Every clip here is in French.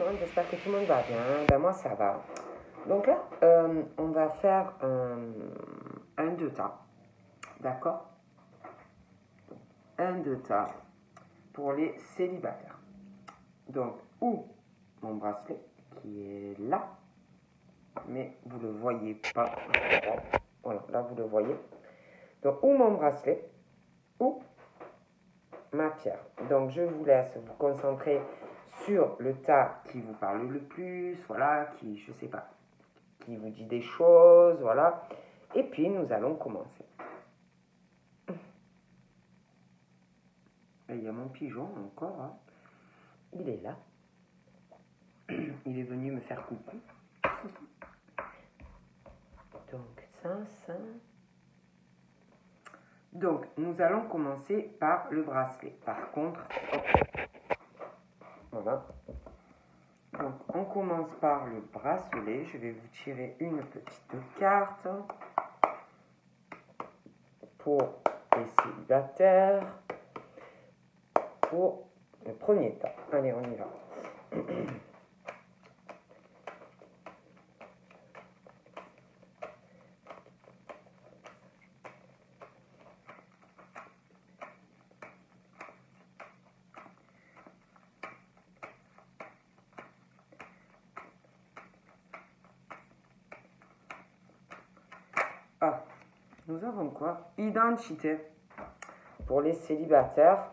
monde, j'espère que tout le monde va bien. Ben moi ça va. Donc là, on va faire un deux tas, d'accord? Un deux tas pour les célibataires. Donc, où mon bracelet qui est là, mais vous ne le voyez pas. Voilà, là vous le voyez. Donc, où mon bracelet, où ma pierre. Donc, je vous laisse vous concentrer sur le tas qui vous parle le plus, voilà, qui, je sais pas, qui vous dit des choses, voilà. Et puis, nous allons commencer. Et il y a mon pigeon encore, hein. Il est là. Il est venu me faire coucou. Donc, ça. Donc, nous allons commencer par le bracelet. Par contre, voilà. Donc, on commence par le bracelet. Je vais vous tirer une petite carte pour les célibataires. Pour le premier tas. Allez, on y va. Ah, nous avons quoi? Identité. Pour les célibataires.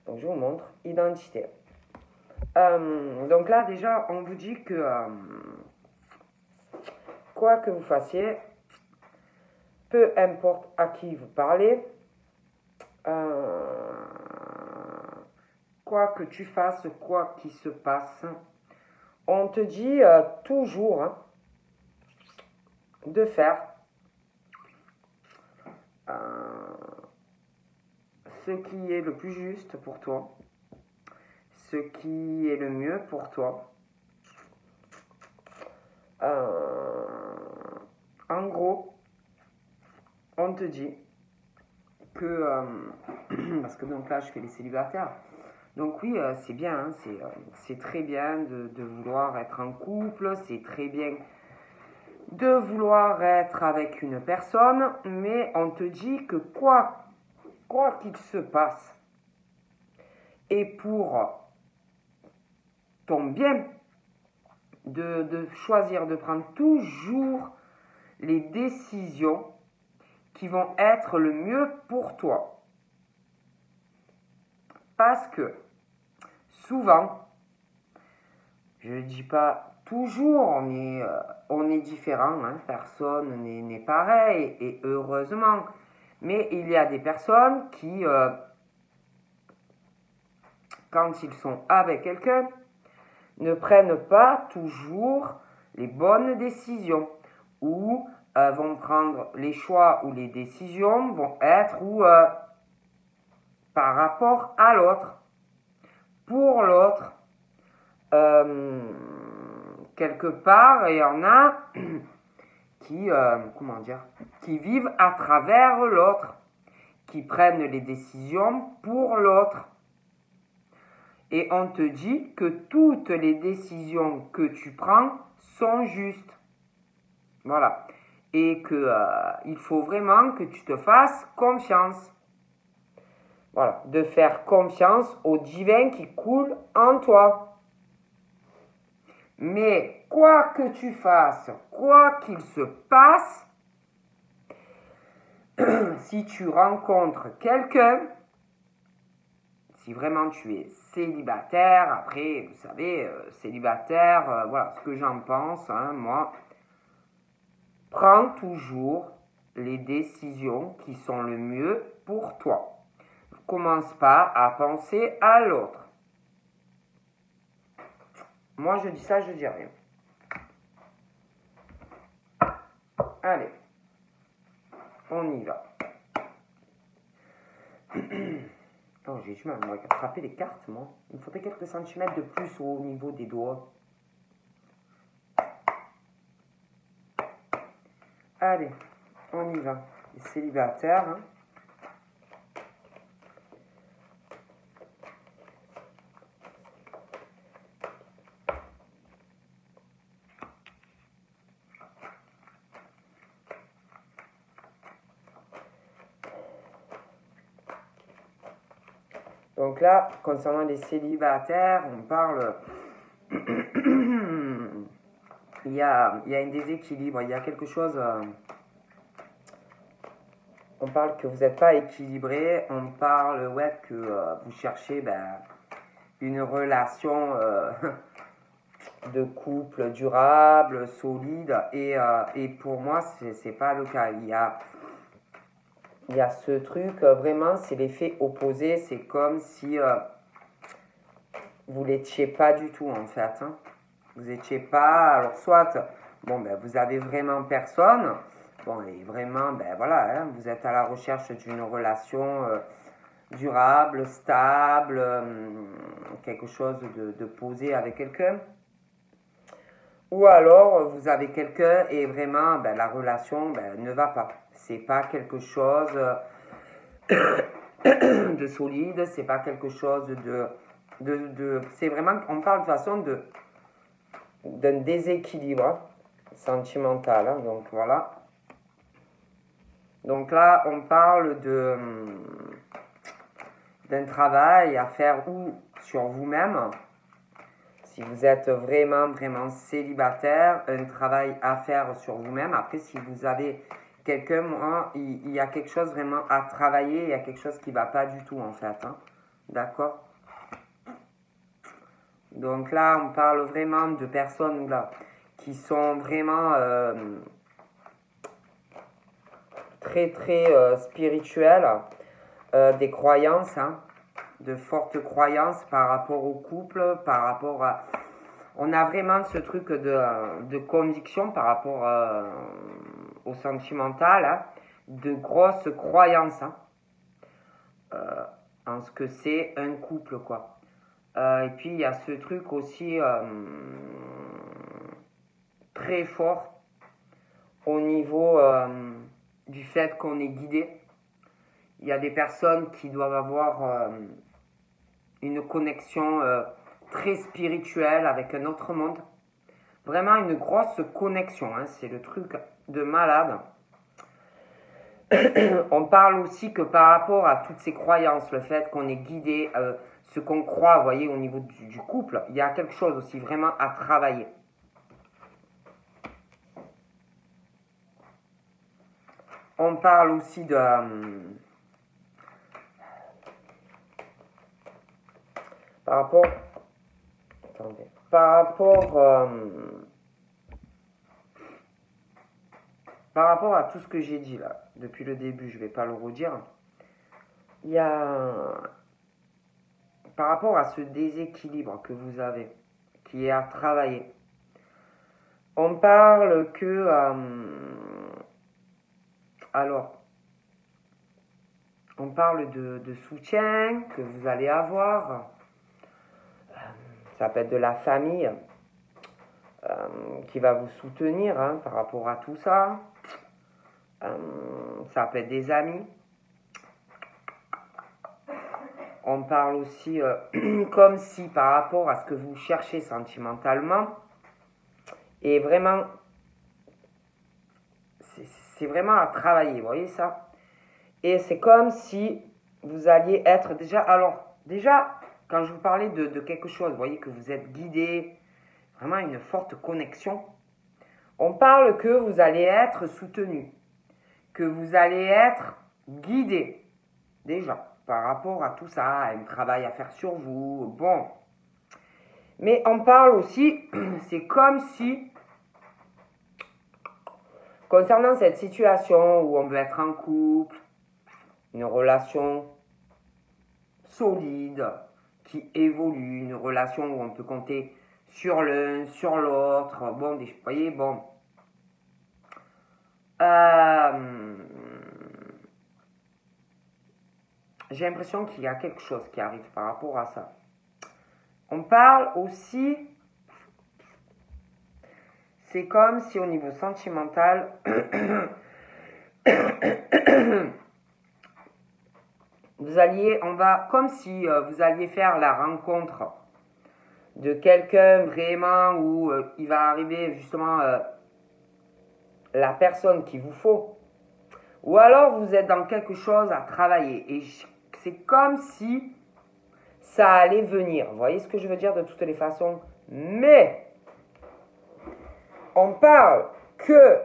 Donc, je vous montre. Identité. Donc là, déjà, on vous dit que quoi que vous fassiez, peu importe à qui vous parlez, quoi que tu fasses, quoi qu'il se passe, on te dit toujours de faire ce qui est le plus juste pour toi, ce qui est le mieux pour toi. En gros, on te dit que, parce que donc là je fais les célibataires, donc oui c'est bien, hein, c'est très bien de vouloir être en couple, c'est très bien de vouloir être avec une personne, mais on te dit que quoi qu'il se passe, et pour ton bien, de choisir de prendre toujours les décisions qui vont être le mieux pour toi. Parce que souvent, je ne dis pas toujours, on est différent, hein, personne n'est pareil, et heureusement, mais il y a des personnes qui, quand ils sont avec quelqu'un, ne prennent pas toujours les bonnes décisions, ou vont prendre les choix ou les décisions vont être par rapport à l'autre, pour l'autre. Quelque part, il y en a qui, qui vivent à travers l'autre, qui prennent les décisions pour l'autre. Et on te dit que toutes les décisions que tu prends sont justes. Voilà. Et que il faut vraiment que tu te fasses confiance. Voilà. De faire confiance au divin qui coule en toi. Mais quoi que tu fasses, quoi qu'il se passe, si tu rencontres quelqu'un, si vraiment tu es célibataire, après, vous savez, célibataire, voilà ce que j'en pense, hein, moi, prends toujours les décisions qui sont le mieux pour toi. Ne commence pas à penser à l'autre. Moi, je dis ça, je dis rien. Allez, on y va. Oh, j'ai du mal à attraper les cartes, moi. Il me faudrait quelques centimètres de plus au niveau des doigts. Allez, on y va. Les célibataires, hein. Donc là, concernant les célibataires, on parle... il y a un déséquilibre, il y a quelque chose... on parle que vous n'êtes pas équilibré, on parle ouais, que vous cherchez une relation de couple durable, solide, et pour moi, c'est pas le cas. Il y a ce truc, vraiment, c'est l'effet opposé, c'est comme si vous l'étiez pas du tout en fait. Hein. Vous n'étiez pas, alors soit, bon, vous avez vraiment personne, bon, et vraiment, voilà, hein, vous êtes à la recherche d'une relation durable, stable, quelque chose de posé avec quelqu'un. Ou alors, vous avez quelqu'un et vraiment, la relation ne va pas. C'est pas quelque chose de solide, c'est pas quelque chose c'est vraiment, on parle de façon d'un déséquilibre sentimental. Hein, donc voilà. Donc là, on parle d'un travail à faire ou sur vous-même. Si vous êtes vraiment, vraiment célibataire, un travail à faire sur vous-même. Après, si vous avez quelqu'un, moi, il y a quelque chose vraiment à travailler, il y a quelque chose qui ne va pas du tout en fait. Hein. D'accord ? Donc là, on parle vraiment de personnes là, qui sont vraiment très, très spirituelles, des croyances, hein, de fortes croyances par rapport au couple, par rapport à... On a vraiment ce truc de conviction par rapport au sentimental, hein, de grosses croyances hein, en ce que c'est un couple, quoi. Et puis, il y a ce truc aussi très fort au niveau du fait qu'on est guidé. Il y a des personnes qui doivent avoir une connexion très spirituelle avec un autre monde. Vraiment une grosse connexion, hein, c'est le truc de malade. On parle aussi que par rapport à toutes ces croyances, le fait qu'on est guidé, ce qu'on croit, vous voyez, au niveau du couple, il y a quelque chose aussi vraiment à travailler. On parle aussi de... par rapport... Attendez. Par rapport à tout ce que j'ai dit là, depuis le début, je ne vais pas le redire, il y a... Par rapport à ce déséquilibre que vous avez, qui est à travailler, on parle que... alors, on parle de soutien que vous allez avoir. Ça peut être de la famille qui va vous soutenir hein, par rapport à tout ça. Ça peut être des amis. On parle aussi comme si par rapport à ce que vous cherchez sentimentalement, et vraiment, c'est vraiment à travailler, vous voyez ça? Et c'est comme si vous alliez être déjà, alors déjà, quand je vous parlais de quelque chose, vous voyez que vous êtes guidé, vraiment une forte connexion, on parle que vous allez être soutenu, que vous allez être guidé, déjà, par rapport à tout ça, un travail à faire sur vous, bon. Mais on parle aussi, c'est comme si, concernant cette situation où on veut être en couple, une relation solide, qui évolue, une relation où on peut compter sur l'un, sur l'autre, bon, vous voyez, bon. J'ai l'impression qu'il y a quelque chose qui arrive par rapport à ça. On parle aussi, c'est comme si au niveau sentimental, vous alliez, comme si vous alliez faire la rencontre de quelqu'un vraiment où il va arriver justement la personne qu'il vous faut. Ou alors vous êtes dans quelque chose à travailler et c'est comme si ça allait venir. Vous voyez ce que je veux dire de toutes les façons? Mais on parle que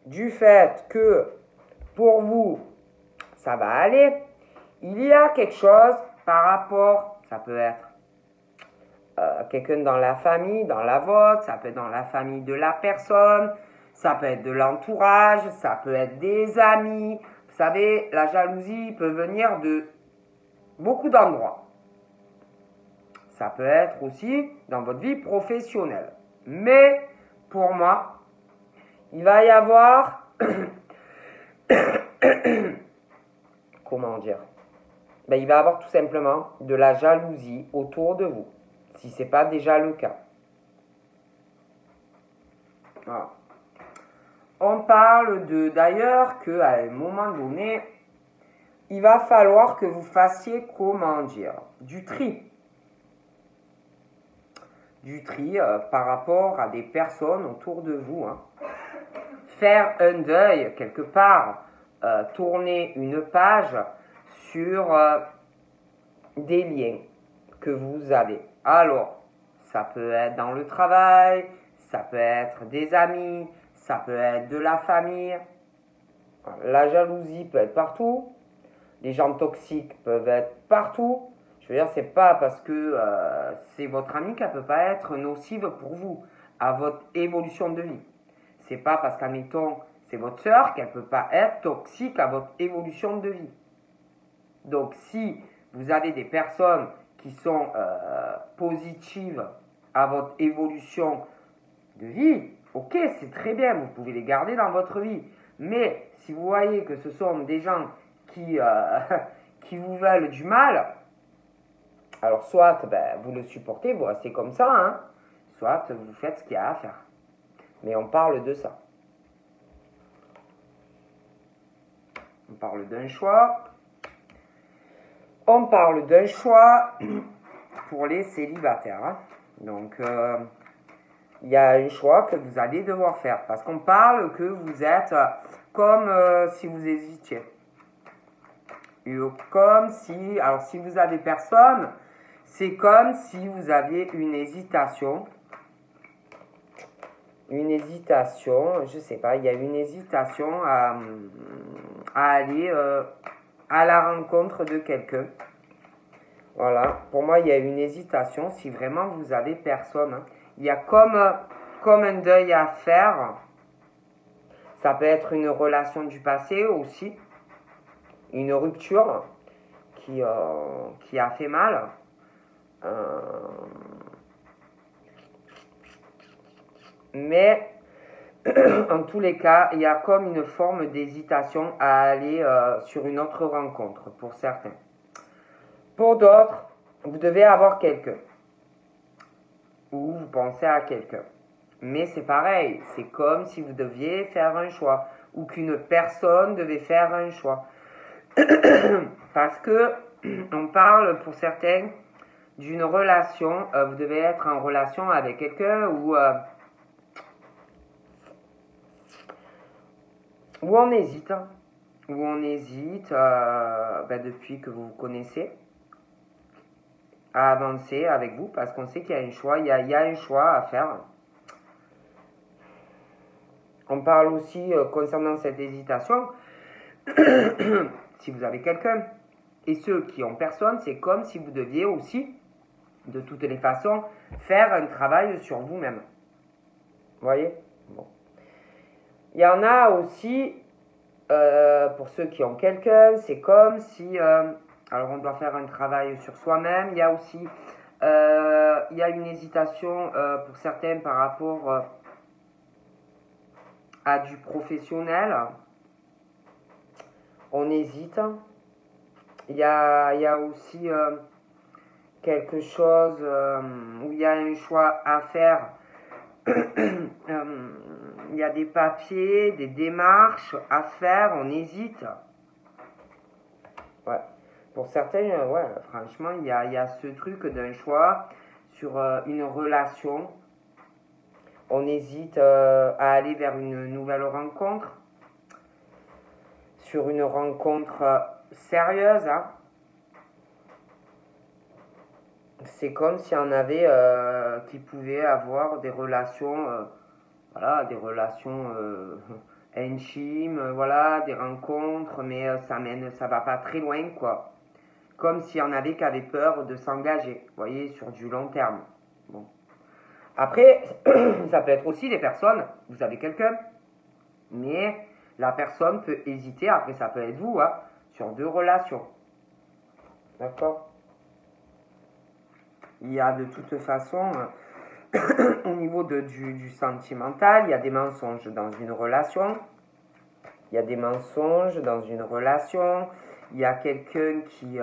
du fait que pour vous, ça va aller. Il y a quelque chose par rapport, ça peut être quelqu'un dans la famille, dans la vôtre, ça peut être dans la famille de la personne, ça peut être de l'entourage, ça peut être des amis. Vous savez, la jalousie peut venir de beaucoup d'endroits. Ça peut être aussi dans votre vie professionnelle. Mais pour moi, il va y avoir, comment dire, il va y avoir tout simplement de la jalousie autour de vous, si ce n'est pas déjà le cas. Voilà. On parle d'ailleurs qu'à un moment donné, il va falloir que vous fassiez, comment dire, du tri. Du tri par rapport à des personnes autour de vous. Hein. Faire un deuil quelque part, tourner une page sur des liens que vous avez. Alors, ça peut être dans le travail, ça peut être des amis, ça peut être de la famille. La jalousie peut être partout. Les gens toxiques peuvent être partout. Je veux dire, c'est pas parce que c'est votre ami qu'elle peut pas être nocive pour vous, à votre évolution de vie. C'est pas parce qu'admettons, c'est votre sœur qu'elle peut pas être toxique à votre évolution de vie. Donc, si vous avez des personnes qui sont positives à votre évolution de vie, ok, c'est très bien, vous pouvez les garder dans votre vie. Mais si vous voyez que ce sont des gens qui vous veulent du mal, alors soit vous le supportez, vous restez comme ça, hein, soit vous faites ce qu'il y a à faire. Mais on parle de ça. On parle d'un choix. On parle d'un choix pour les célibataires. Hein. Donc, il y a un choix que vous allez devoir faire. Parce qu'on parle que vous êtes comme si vous hésitiez. Comme si, alors si vous avez personne, c'est comme si vous aviez une hésitation. Une hésitation, je sais pas, il y a une hésitation à aller à la rencontre de quelqu'un. Voilà, pour moi, il y a une hésitation si vraiment vous avez personne. Hein. Il y a comme un deuil à faire. Ça peut être une relation du passé aussi. Une rupture qui a fait mal. Mais en tous les cas, il y a comme une forme d'hésitation à aller sur une autre rencontre pour certains. Pour d'autres, vous devez avoir quelqu'un. Ou vous pensez à quelqu'un. Mais c'est pareil, c'est comme si vous deviez faire un choix. Ou qu'une personne devait faire un choix. Parce que on parle pour certains d'une relation, vous devez être en relation avec quelqu'un où on hésite. Où on hésite depuis que vous vous connaissez à avancer avec vous parce qu'on sait qu'il y a un choix, il y a un choix à faire. On parle aussi concernant cette hésitation, si vous avez quelqu'un, et ceux qui ont personne, c'est comme si vous deviez aussi, de toutes les façons, faire un travail sur vous-même. Vous voyez? Bon. Il y en a aussi, pour ceux qui ont quelqu'un, c'est comme si... alors on doit faire un travail sur soi-même. Il y a aussi il y a une hésitation pour certains par rapport à du professionnel. On hésite. Il y a aussi quelque chose où il y a un choix à faire. Il y a des papiers, des démarches à faire, on hésite. Ouais. Pour certains, ouais, franchement, il y a ce truc d'un choix sur une relation. On hésite à aller vers une nouvelle rencontre. Sur une rencontre sérieuse. Hein. c'est comme si on avait qui pouvait avoir des relations, voilà, des relations intimes, voilà, des rencontres, mais ça va pas très loin, quoi. Comme si on avait qu'avait peur de s'engager, vous voyez, sur du long terme. Bon. Après, ça peut être aussi des personnes, vous avez quelqu'un, mais la personne peut hésiter, après ça peut être vous, hein, sur 2 relations. D'accord? Il y a de toute façon, au niveau du sentimental, il y a des mensonges dans une relation. Il y a des mensonges dans une relation. Il y a quelqu'un qui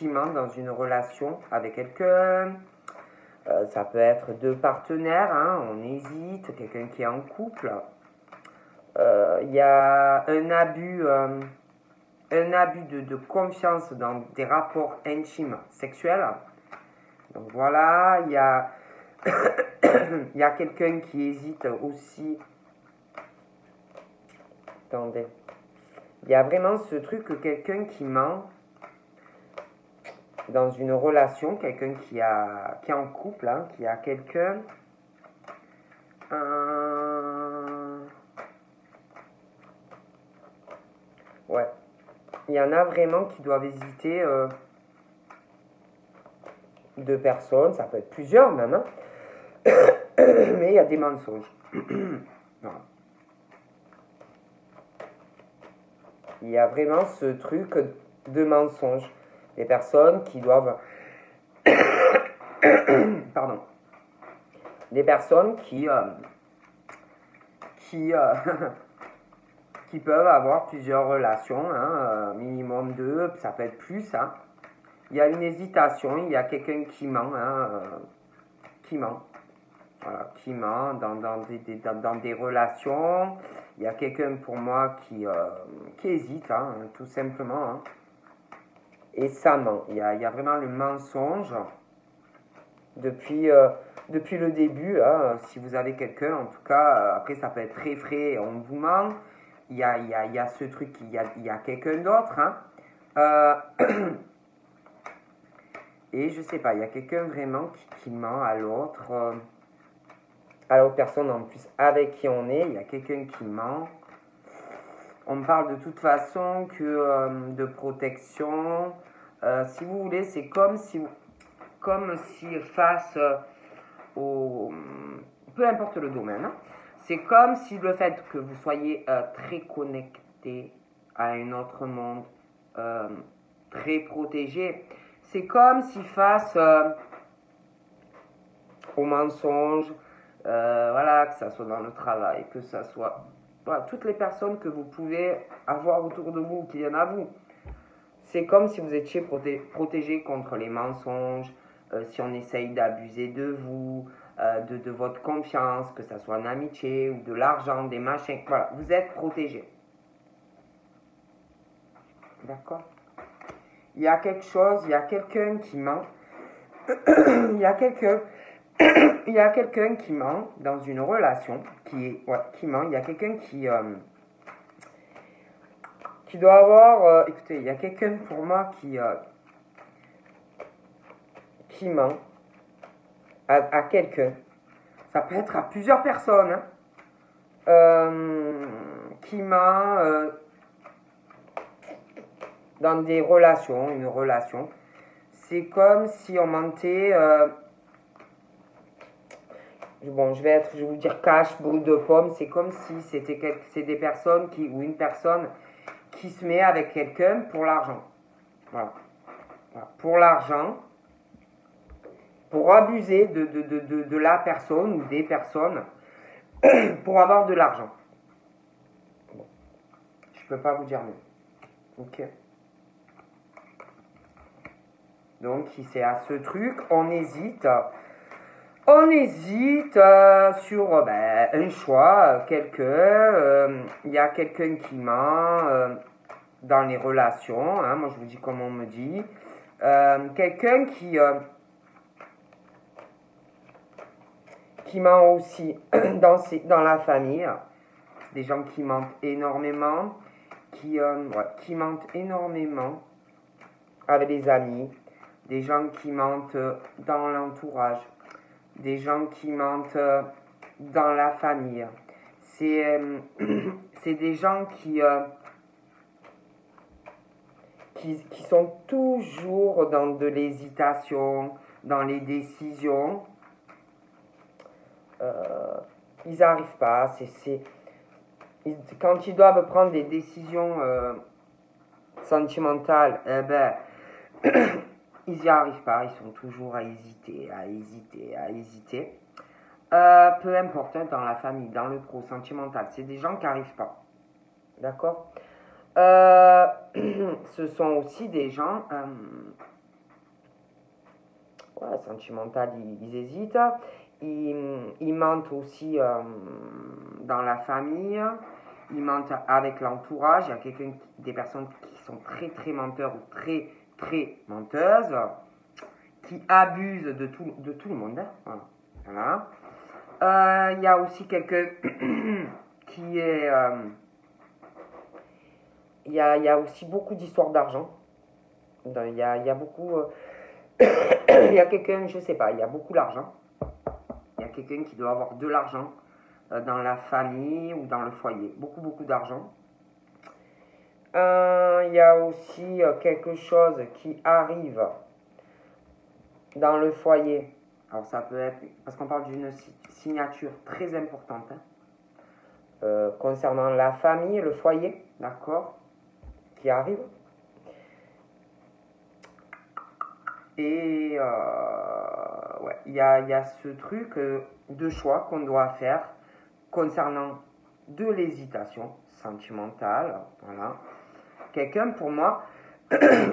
ment dans une relation avec quelqu'un. Ça peut être 2 partenaires, hein, on hésite, quelqu'un qui est en couple. Il y a un abus de confiance dans des rapports intimes sexuels. Donc voilà, il y a, il y a quelqu'un qui hésite aussi. Attendez. Il y a vraiment ce truc que quelqu'un qui ment dans une relation, quelqu'un qui est en couple, hein, qui a quelqu'un. Ouais. Il y en a vraiment qui doivent hésiter 2 personnes, ça peut être plusieurs même, hein. Mais il y a des mensonges. Voilà. Il y a vraiment ce truc de mensonge. Des personnes qui doivent... Pardon. Des personnes qui qui peuvent avoir plusieurs relations, hein, minimum 2, ça peut être plus. Hein. Il y a une hésitation, il y a quelqu'un qui ment, hein, qui ment. Voilà, qui ment dans des relations. Il y a quelqu'un pour moi qui hésite, hein, tout simplement. Hein. Et ça ment. Il y a vraiment le mensonge depuis le début. Hein, si vous avez quelqu'un, en tout cas, après ça peut être très frais, on vous ment. Il y a ce truc, il y a quelqu'un d'autre. Hein. Et je sais pas, il y a quelqu'un vraiment qui ment à l'autre personne en plus avec qui on est, il y a quelqu'un qui ment. On parle de toute façon que de protection. Si vous voulez, c'est comme si face au... Peu importe le domaine, hein, c'est comme si le fait que vous soyez très connecté à un autre monde, très protégé, c'est comme si face au mensonge, voilà, que ça soit dans le travail, que ça soit... Voilà, toutes les personnes que vous pouvez avoir autour de vous, qui viennent à vous. C'est comme si vous étiez protégé contre les mensonges, si on essaye d'abuser de vous, de votre confiance, que ça soit en amitié ou de l'argent, des machins. Voilà, vous êtes protégé. D'accord? Il y a quelque chose, il y a quelqu'un qui ment. Il y a quelqu'un qui ment dans une relation, qui ment. Il y a quelqu'un qui doit avoir... écoutez, il y a quelqu'un pour moi qui ment à quelqu'un. Ça peut être à plusieurs personnes. Hein, qui ment dans des relations, une relation. C'est comme si on mentait... bon, je vais vous dire cash, brut de pomme. C'est comme si c'est des personnes ou une personne qui se met avec quelqu'un pour l'argent. Voilà. Pour l'argent, pour abuser de la personne ou des personnes pour avoir de l'argent. Bon. Je peux pas vous dire mieux. Ok. Donc, c'est à ce truc, on hésite. On hésite sur un choix, quelqu'un. Il y a quelqu'un qui ment dans les relations. Hein, moi, je vous dis comme on me dit. Quelqu'un qui ment aussi dans la famille. Des gens qui mentent énormément. Qui mentent énormément avec les amis. des gens qui mentent dans l'entourage, des gens qui mentent dans la famille. C'est des gens qui sont toujours dans de l'hésitation, dans les décisions. Ils n'arrivent pas. Quand ils doivent prendre des décisions sentimentales, eh ben, ils n'y arrivent pas. Ils sont toujours à hésiter, à hésiter, à hésiter. Peu importe, hein, dans la famille, dans le pro, sentimental, c'est des gens qui n'arrivent pas. D'accord. Ce sont aussi des gens sentimental, ils hésitent. Ils mentent aussi dans la famille. Ils mentent avec l'entourage. Il y a des personnes qui sont très très menteurs ou très très menteuses, qui abusent de tout le monde. Voilà. Il y a aussi quelqu'un qui est... il y a aussi beaucoup d'histoires d'argent. Il y a beaucoup... il y a quelqu'un, je sais pas, il y a beaucoup d'argent. Il y a quelqu'un qui doit avoir de l'argent dans la famille ou dans le foyer. Beaucoup, beaucoup d'argent. Il y a aussi quelque chose qui arrive dans le foyer. Alors ça peut être, parce qu'on parle d'une signature très importante concernant la famille, le foyer, d'accord, qui arrive. Et ouais, il y a ce truc de choix qu'on doit faire concernant de l'hésitation sentimentale. Voilà. Quelqu'un, pour moi,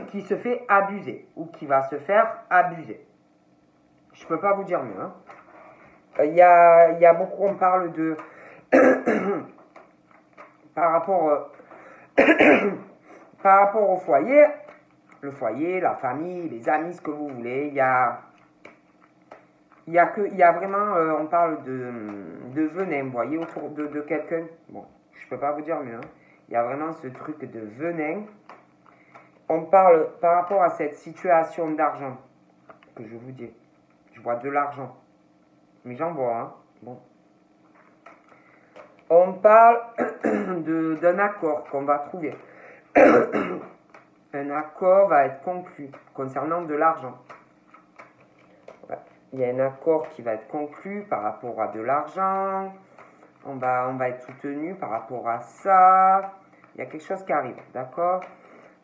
qui se fait abuser ou qui va se faire abuser. Je peux pas vous dire mieux. Hein. Il y a beaucoup, on parle de... par rapport au foyer, le foyer, la famille, les amis, ce que vous voulez, il y a vraiment, on parle de venin, vous voyez, autour de quelqu'un. Bon, je peux pas vous dire mieux. Hein. Il y a vraiment ce truc de venin. On parle par rapport à cette situation d'argent que je vous dis. Je vois de l'argent. Mais j'en vois, hein. Bon. On parle d'un accord qu'on va trouver. Un accord va être conclu concernant de l'argent. Ouais. Il y a un accord qui va être conclu par rapport à de l'argent. On va être soutenu par rapport à ça. Il y a quelque chose qui arrive, d'accord.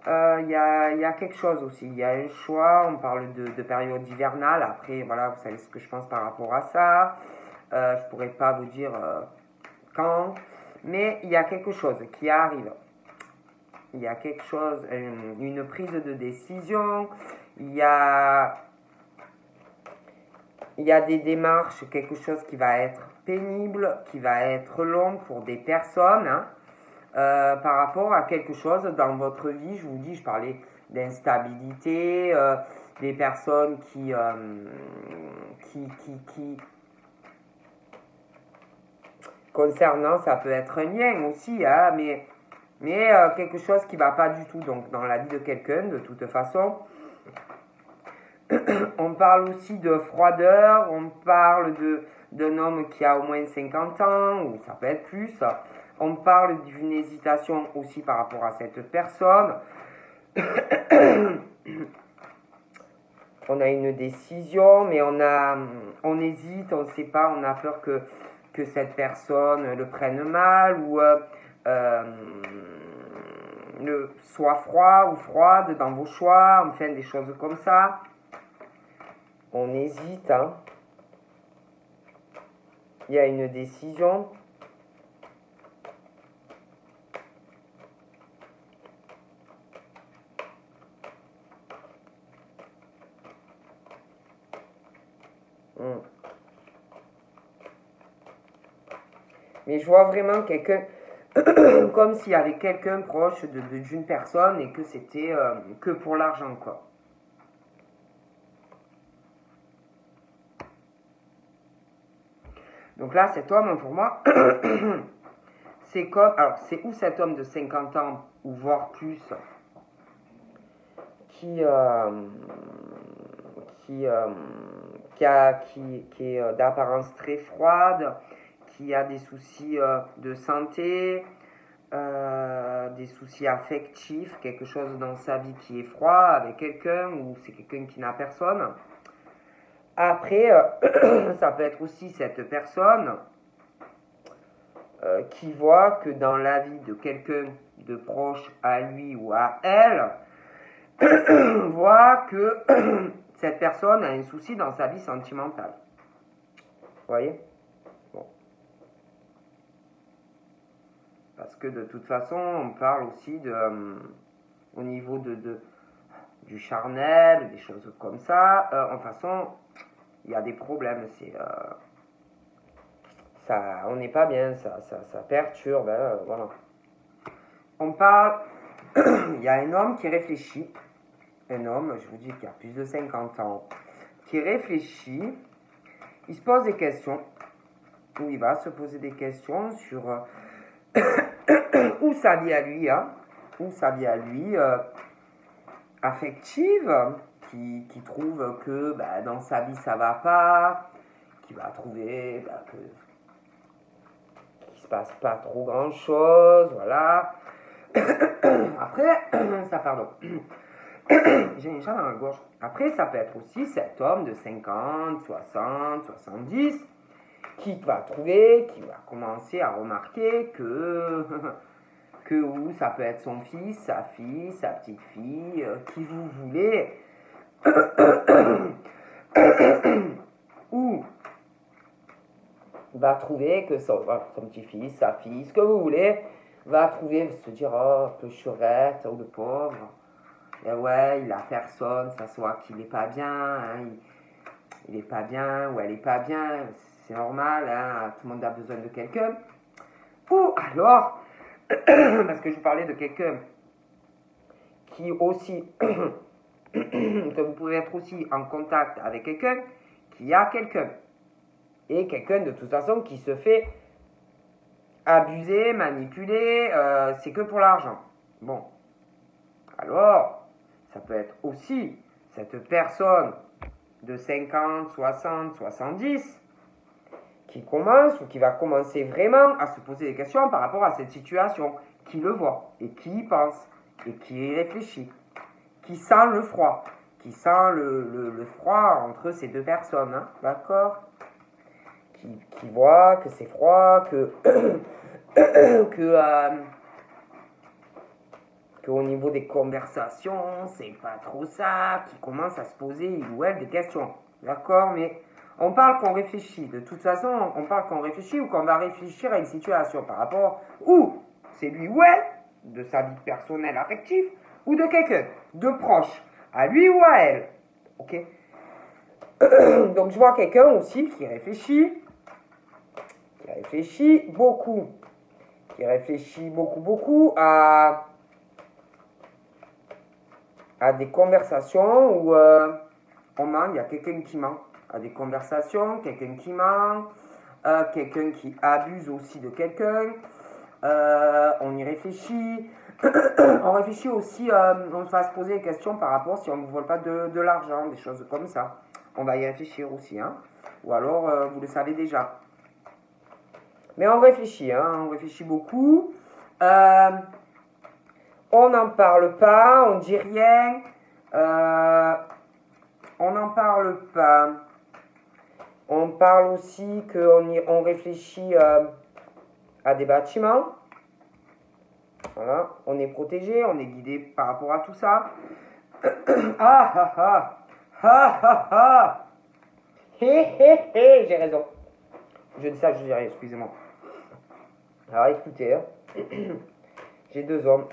Il y a quelque chose aussi. Il y a un choix. On parle de période hivernale. Après, voilà, vous savez ce que je pense par rapport à ça. Je ne pourrais pas vous dire quand. Mais il y a quelque chose qui arrive. Il y a quelque chose, une prise de décision. Il y a des démarches, quelque chose qui va être pénible, qui va être long pour des personnes. Hein. Par rapport à quelque chose dans votre vie, je vous dis, je parlais d'instabilité, des personnes qui concernant, ça peut être un lien aussi, hein, mais quelque chose qui ne va pas du tout donc dans la vie de quelqu'un, de toute façon. On parle aussi de froideur, on parle d'un homme qui a au moins 50 ans, ou ça peut être plus. On parle d'une hésitation aussi par rapport à cette personne. On a une décision, mais on hésite, on ne sait pas, on a peur que cette personne le prenne mal ou soit froid ou froide dans vos choix, enfin des choses comme ça. On hésite. Hein. Il y a une décision. Mais je vois vraiment quelqu'un, comme s'il y avait quelqu'un proche d'une personne et que c'était que pour l'argent, quoi. Donc là, cet homme, pour moi, c'est comme... Alors, c'est où cet homme de 50 ans, ou voire plus, qui qui est d'apparence très froide, qui a des soucis de santé, des soucis affectifs, quelque chose dans sa vie qui est froid avec quelqu'un ou c'est quelqu'un qui n'a personne. Après, ça peut être aussi cette personne qui voit que dans la vie de quelqu'un de proche à lui ou à elle, voit que cette personne a un souci dans sa vie sentimentale. Vous voyez? Bon. Parce que de toute façon, on parle aussi au niveau du charnel, des choses comme ça. En façon, il y a des problèmes. On n'est pas bien, ça perturbe. Voilà. On parle, il y a un homme qui réfléchit. Un homme, je vous dis qui a plus de 50 ans, qui réfléchit, il se pose des questions, ou il va se poser des questions sur où sa vie à lui, affective, qui trouve que dans sa vie ça va pas, qui va trouver qu'il se passe pas trop grand chose, voilà. Après, pardon. J'ai une chat dans la gorge. Après, ça peut être aussi cet homme de 50, 60, 70 qui va commencer à remarquer que ça peut être son fils, sa fille, sa petite fille, qui vous voulez, ou va trouver que son petit-fils, sa fille, ce que vous voulez, va se dire, oh, clochurette, ou le pauvre. Et ouais, il a personne, ça se voit qu'il n'est pas bien, hein, il n'est pas bien, ou elle n'est pas bien, c'est normal, hein, tout le monde a besoin de quelqu'un. Ou alors, parce que je vous parlais de quelqu'un qui aussi, que vous pouvez être aussi en contact avec quelqu'un qui a quelqu'un. Et quelqu'un de toute façon qui se fait abuser, manipuler, c'est que pour l'argent. Bon, alors... Ça peut être aussi cette personne de 50, 60, 70 qui commence ou qui va commencer vraiment à se poser des questions par rapport à cette situation, qui le voit et qui y pense et qui y réfléchit, qui sent le froid, qui sent le froid entre ces deux personnes, hein, d'accord? Qui voit que c'est froid, qu'au niveau des conversations, c'est pas trop ça, qui commence à se poser, il ou elle, des questions. D'accord? Mais on parle qu'on réfléchit. De toute façon, on parle qu'on réfléchit ou qu'on va réfléchir à une situation par rapport où c'est lui ou elle, de sa vie personnelle, affective, ou de quelqu'un de proche, à lui ou à elle. Ok? Donc je vois quelqu'un aussi qui réfléchit beaucoup, beaucoup à des conversations où on ment, il y a quelqu'un qui ment, à des conversations, quelqu'un qui ment, quelqu'un qui abuse aussi de quelqu'un, on y réfléchit, on réfléchit aussi, on va se poser des questions par rapport si on ne vole pas de l'argent, des choses comme ça, on va y réfléchir aussi, hein. Ou alors vous le savez déjà. Mais on réfléchit, hein, on réfléchit beaucoup. On n'en parle pas, on dit rien, on n'en parle pas. On parle aussi qu'on réfléchit à des bâtiments. Voilà, on est protégé, on est guidé par rapport à tout ça. J'ai raison. Je dis ça, je dirais, excusez-moi. Alors écoutez, j'ai 2 hommes.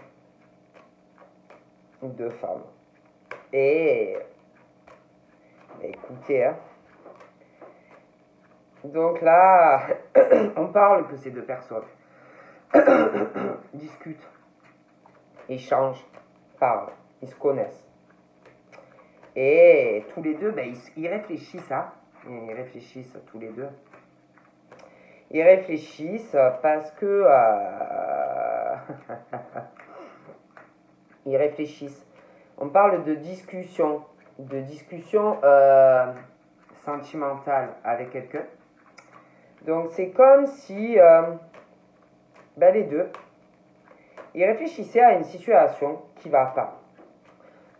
2 femmes. Et écoutez, hein. Donc là, on parle que ces 2 personnes discutent, échangent, parlent, ils se connaissent. Et tous les deux, ils réfléchissent, hein. Ils réfléchissent tous les deux. Ils réfléchissent parce que... ils réfléchissent. On parle de discussion. discussion sentimentale avec quelqu'un. Donc c'est comme si les deux, ils réfléchissaient à une situation qui va pas.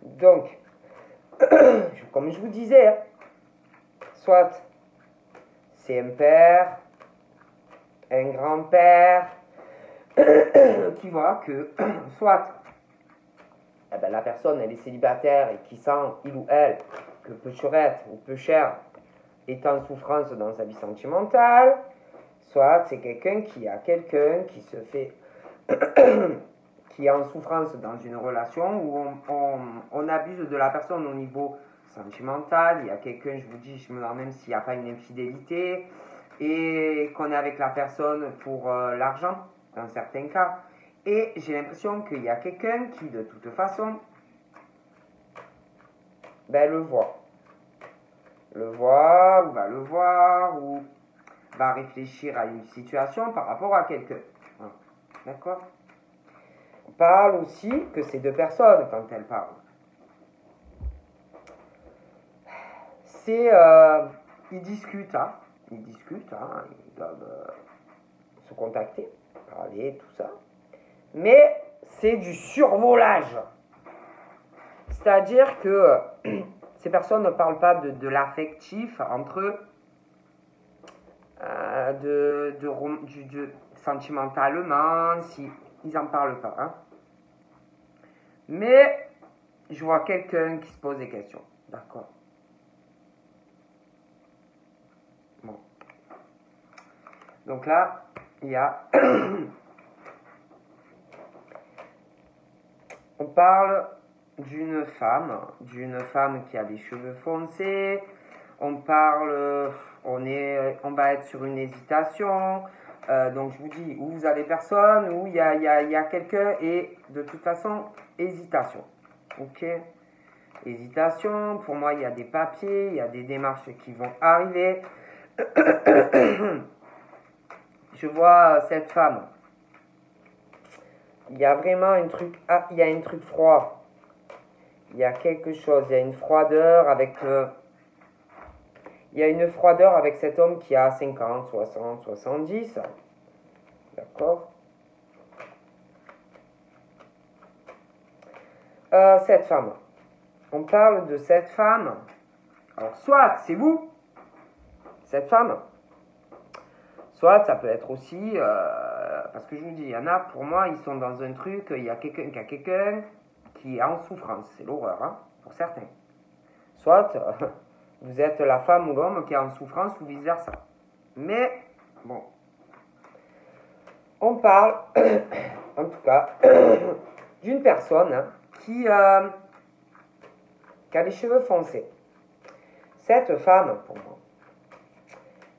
Donc, comme je vous disais, hein, soit c'est un père, un grand-père, qui voit que soit la personne elle est célibataire et qui sent, il ou elle, que Peucherette ou Peuchère est en souffrance dans sa vie sentimentale, soit c'est quelqu'un qui se fait qui est en souffrance dans une relation où on abuse de la personne au niveau sentimental. Il y a quelqu'un, je vous dis, je me demande même s'il n'y a pas une infidélité et qu'on est avec la personne pour l'argent dans certains cas. Et j'ai l'impression qu'il y a quelqu'un qui de toute façon le voit ou va le voir ou va réfléchir à une situation par rapport à quelqu'un. D'accord? On parle aussi que ces deux personnes, quand elles parlent, ils discutent, ils doivent se contacter, parler, tout ça. Mais c'est du survolage. C'est-à-dire que ces personnes ne parlent pas de l'affectif entre eux, sentimentalement, si ils n'en parlent pas. Hein. Mais je vois quelqu'un qui se pose des questions. D'accord. Bon. Donc là, il y a... On parle d'une femme qui a des cheveux foncés. On parle, on va être sur une hésitation. Donc je vous dis, où vous avez personne, où il y a quelqu'un et de toute façon, hésitation. Ok? Hésitation, pour moi il y a des papiers, il y a des démarches qui vont arriver. Je vois cette femme. Il y a vraiment un truc, il y a un truc froid. Il y a quelque chose, il y a une froideur avec... il y a une froideur avec cet homme qui a 50, 60, 70. D'accord? Cette femme. On parle de cette femme. Alors, soit c'est vous, cette femme. Soit ça peut être aussi... parce que je vous dis, il y en a, pour moi, ils sont dans un truc, il y a quelqu'un qui est en souffrance. C'est l'horreur, hein, pour certains. Soit... vous êtes la femme ou l'homme qui est en souffrance ou vice-versa. Mais, bon, on parle, en tout cas, d'une personne qui a les cheveux foncés. Cette femme, pour moi.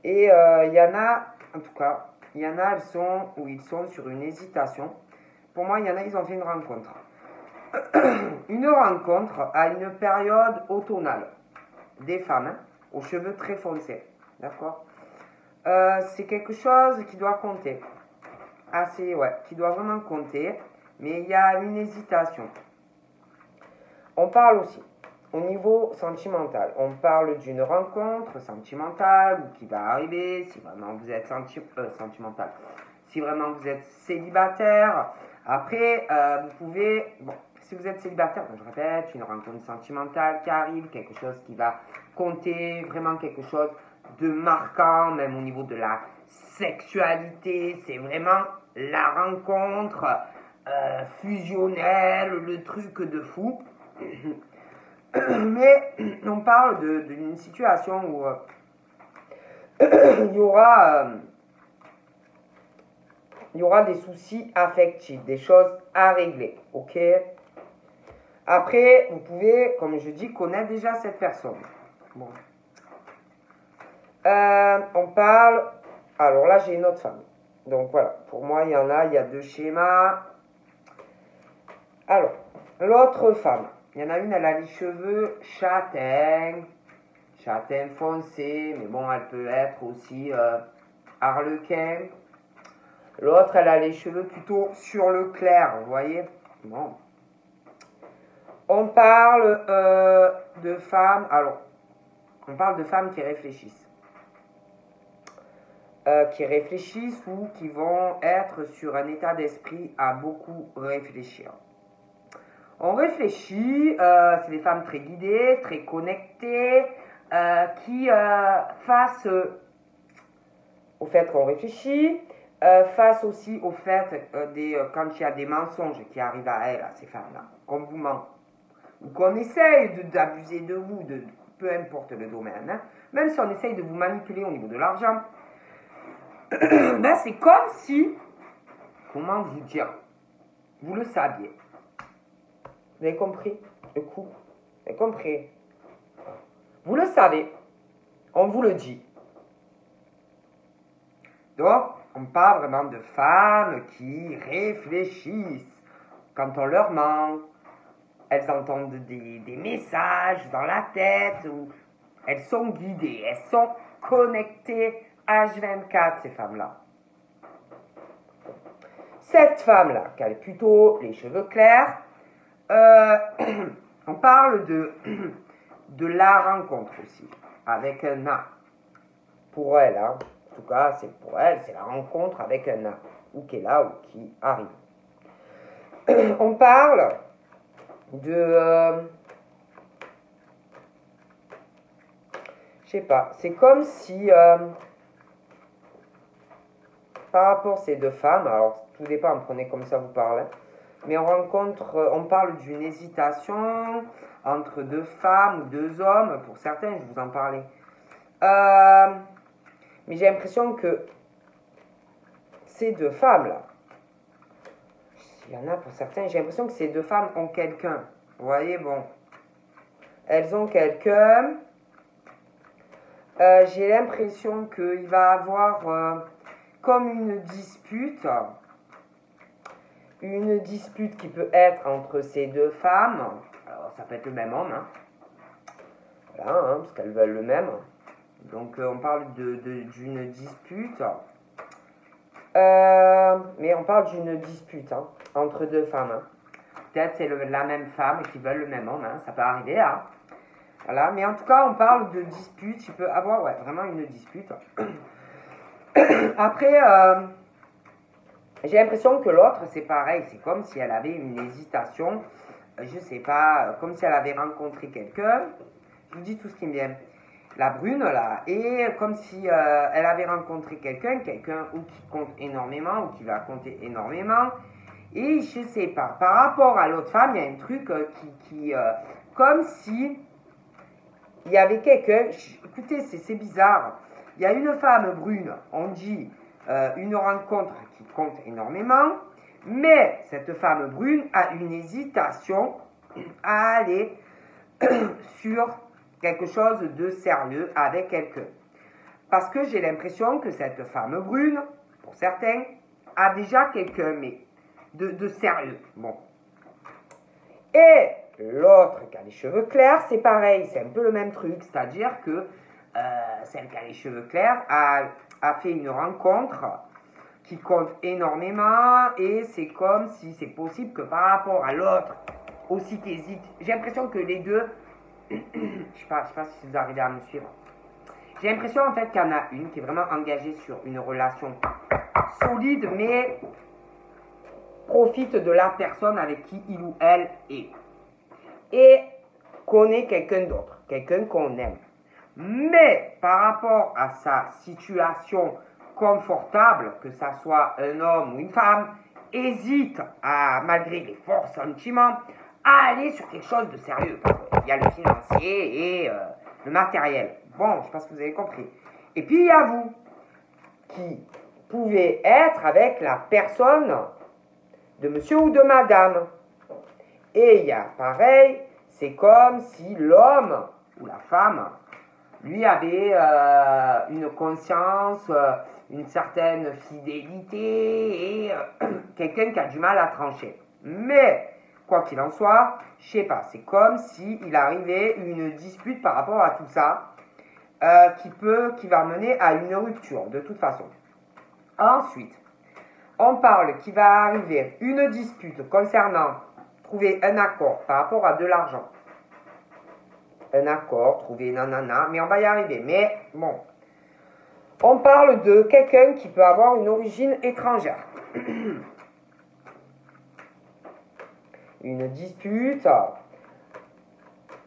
Et il y en a, en tout cas, il y en a, ils sont sur une hésitation. Pour moi, il y en a, ils ont fait une rencontre. Une rencontre à une période automnale. Des femmes aux cheveux très foncés, d'accord? C'est quelque chose qui doit compter, qui doit vraiment compter, mais il y a une hésitation. On parle aussi au niveau sentimental, on parle d'une rencontre sentimentale qui va arriver si vraiment vous êtes sentimental, si vraiment vous êtes célibataire. Après, vous pouvez, si vous êtes célibataire, je répète, une rencontre sentimentale qui arrive, quelque chose qui va compter, vraiment quelque chose de marquant, même au niveau de la sexualité, c'est vraiment la rencontre fusionnelle, le truc de fou. Mais on parle d'une situation où il y aura des soucis affectifs, des choses à régler, ok? Après, vous pouvez, comme je dis, connaître déjà cette personne. Bon. On parle... Alors là, j'ai une autre femme. Donc voilà, pour moi, il y a deux schémas. Alors, l'autre femme, il y en a une, elle a les cheveux châtains foncés, mais bon, elle peut être aussi harlequin. L'autre, elle a les cheveux plutôt sur le clair, vous voyez? Bon. On parle de femmes, alors, on parle de femmes qui réfléchissent. Ou qui vont être sur un état d'esprit à beaucoup réfléchir. On réfléchit, c'est des femmes très guidées, très connectées, qui, face au fait qu'on réfléchit, face aussi au fait quand il y a des mensonges qui arrivent à elles, à ces femmes-là, qu'on vous ment, ou qu'on essaye d'abuser de vous, peu importe le domaine, hein, même si on essaye de vous manipuler au niveau de l'argent, ben c'est comme si, comment vous dire, vous le saviez. Vous avez compris le coup? Vous avez compris? Vous le savez, on vous le dit. Donc, on parle vraiment de femmes qui réfléchissent. Quand on leur ment, elles entendent des messages dans la tête, ou elles sont guidées, elles sont connectées H24, ces femmes-là. Cette femme-là, qui a plutôt les cheveux clairs, on parle de la rencontre aussi, avec un A. Pour elle, hein. En tout cas, c'est pour elle, c'est la rencontre avec un A, ou qui est là, ou qui arrive. On parle de... je sais pas, c'est comme si... par rapport à ces deux femmes, alors tout dépend, prenez comme ça vous parlez, mais on parle d'une hésitation entre deux femmes ou deux hommes, pour certains, je vous en parlais. Mais j'ai l'impression que ces deux femmes-là, il y en a pour certains, j'ai l'impression que ces deux femmes ont quelqu'un. Vous voyez, bon, elles ont quelqu'un. J'ai l'impression qu'il va avoir comme une dispute qui peut être entre ces deux femmes. Alors, ça peut être le même homme, hein. Voilà, hein, parce qu'elles veulent le même. Donc, on parle d'une dispute. Mais on parle d'une dispute, hein, entre deux femmes. Hein. Peut-être c'est la même femme qui veulent le même homme, hein, ça peut arriver. Hein. Voilà, mais en tout cas, on parle de dispute. Il peut avoir vraiment une dispute. Après, j'ai l'impression que l'autre, c'est pareil. C'est comme si elle avait une hésitation. Je sais pas, comme si elle avait rencontré quelqu'un. Je vous dis tout ce qui me vient. La brune, là, et comme si elle avait rencontré quelqu'un ou qui compte énormément, ou qui va compter énormément. Et je sais pas, par rapport à l'autre femme, il y a un truc comme si il y avait quelqu'un. Écoutez, c'est bizarre. Il y a une femme brune, on dit une rencontre qui compte énormément, mais cette femme brune a une hésitation à aller sur quelque chose de sérieux avec quelqu'un. Parce que j'ai l'impression que cette femme brune, pour certains, a déjà quelqu'un, mais de sérieux. Bon. Et l'autre qui a les cheveux clairs, c'est pareil, c'est un peu le même truc, c'est-à-dire que celle qui a les cheveux clairs a fait une rencontre qui compte énormément, et c'est comme si c'est possible que par rapport à l'autre aussi qui hésite, j'ai l'impression que les deux, je sais pas si vous arrivez à me suivre, j'ai l'impression en fait qu'il y en a une qui est vraiment engagée sur une relation solide, mais profite de la personne avec qui il ou elle est, et connaît quelqu'un d'autre, quelqu'un qu'on aime. Mais par rapport à sa situation confortable, que ça soit un homme ou une femme, hésite malgré les forts sentiments, à aller sur quelque chose de sérieux. Il y a le financier et le matériel. Bon, je ne sais pas si vous avez compris. Et puis il y a vous, qui pouvez être avec la personne de monsieur ou de madame. Et il y a pareil, c'est comme si l'homme ou la femme lui avait une conscience, une certaine fidélité et quelqu'un qui a du mal à trancher. Mais, quoi qu'il en soit, je sais pas, c'est comme s'il arrivait une dispute par rapport à tout ça qui va mener à une rupture, de toute façon. Ensuite, on parle qu'il va arriver une dispute concernant trouver un accord par rapport à de l'argent. Un accord, trouver nanana, mais on va y arriver. Mais bon, on parle de quelqu'un qui peut avoir une origine étrangère. Une dispute,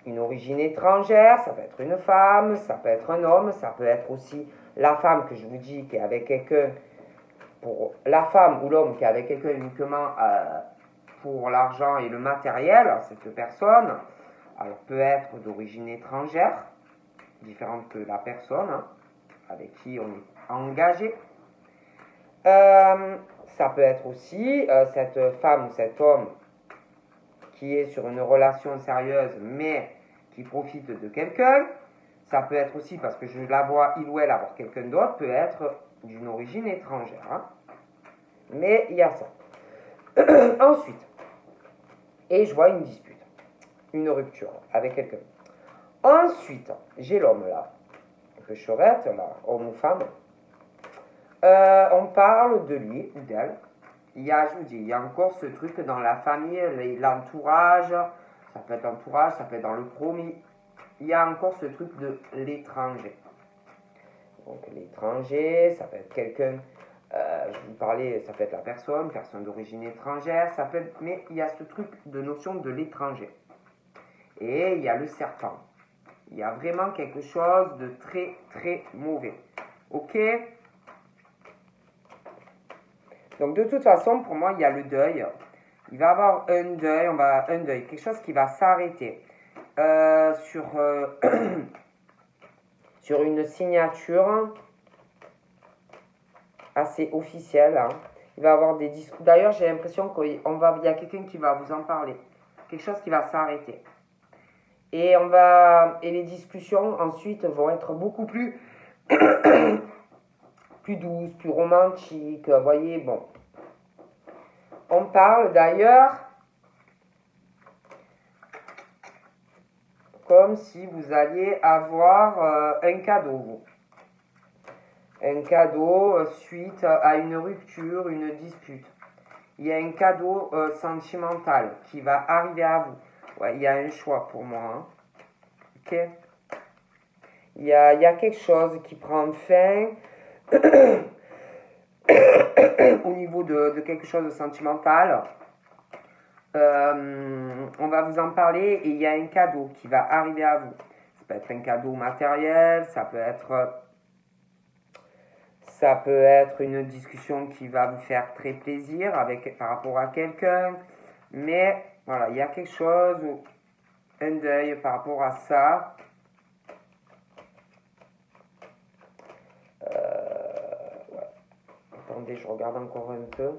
une origine étrangère, ça peut être une femme, ça peut être un homme, ça peut être aussi la femme que je vous dis qui est avec quelqu'un, pour la femme ou l'homme qui est avec quelqu'un uniquement pour l'argent et le matériel, cette personne, alors peut être d'origine étrangère, différente que la personne avec qui on est engagé. Ça peut être aussi cette femme ou cet homme qui est sur une relation sérieuse mais qui profite de quelqu'un. Ça peut être aussi parce que je la vois, il ou elle avoir quelqu'un d'autre, peut être d'une origine étrangère. Mais il y a ça. Ensuite, et je vois une dispute, une rupture avec quelqu'un. Ensuite, j'ai l'homme là, que je serais là, homme ou femme. On parle de lui ou d'elle. Je vous dis, il y a encore ce truc dans la famille, l'entourage, ça peut être l'entourage, ça peut être dans le promis. Il y a encore ce truc de l'étranger. Donc l'étranger, ça peut être quelqu'un, je vous parlais, ça peut être la personne d'origine étrangère, ça peut être, mais il y a ce truc de notion de l'étranger. Et il y a le serpent. Il y a vraiment quelque chose de très très mauvais. Ok ? Donc de toute façon, pour moi, il y a le deuil. Il va y avoir un deuil, quelque chose qui va s'arrêter sur une signature assez officielle. Il va y avoir des discours. D'ailleurs, j'ai l'impression qu'il y a quelqu'un qui va vous en parler. Quelque chose qui va s'arrêter. Et les discussions ensuite vont être beaucoup plus plus douces, plus romantiques. Vous voyez, bon. On parle d'ailleurs comme si vous alliez avoir un cadeau, vous. Un cadeau suite à une rupture, une dispute. Il y a un cadeau sentimental qui va arriver à vous. Ouais, il y a un choix pour moi. Ok. Il y a quelque chose qui prend fin au niveau de quelque chose de sentimental. On va vous en parler et il y a un cadeau qui va arriver à vous. Ça peut être un cadeau matériel, ça peut être une discussion qui va vous faire très plaisir par rapport à quelqu'un. Mais voilà, il y a quelque chose, un deuil par rapport à ça. Ouais. Attendez, je regarde encore un peu.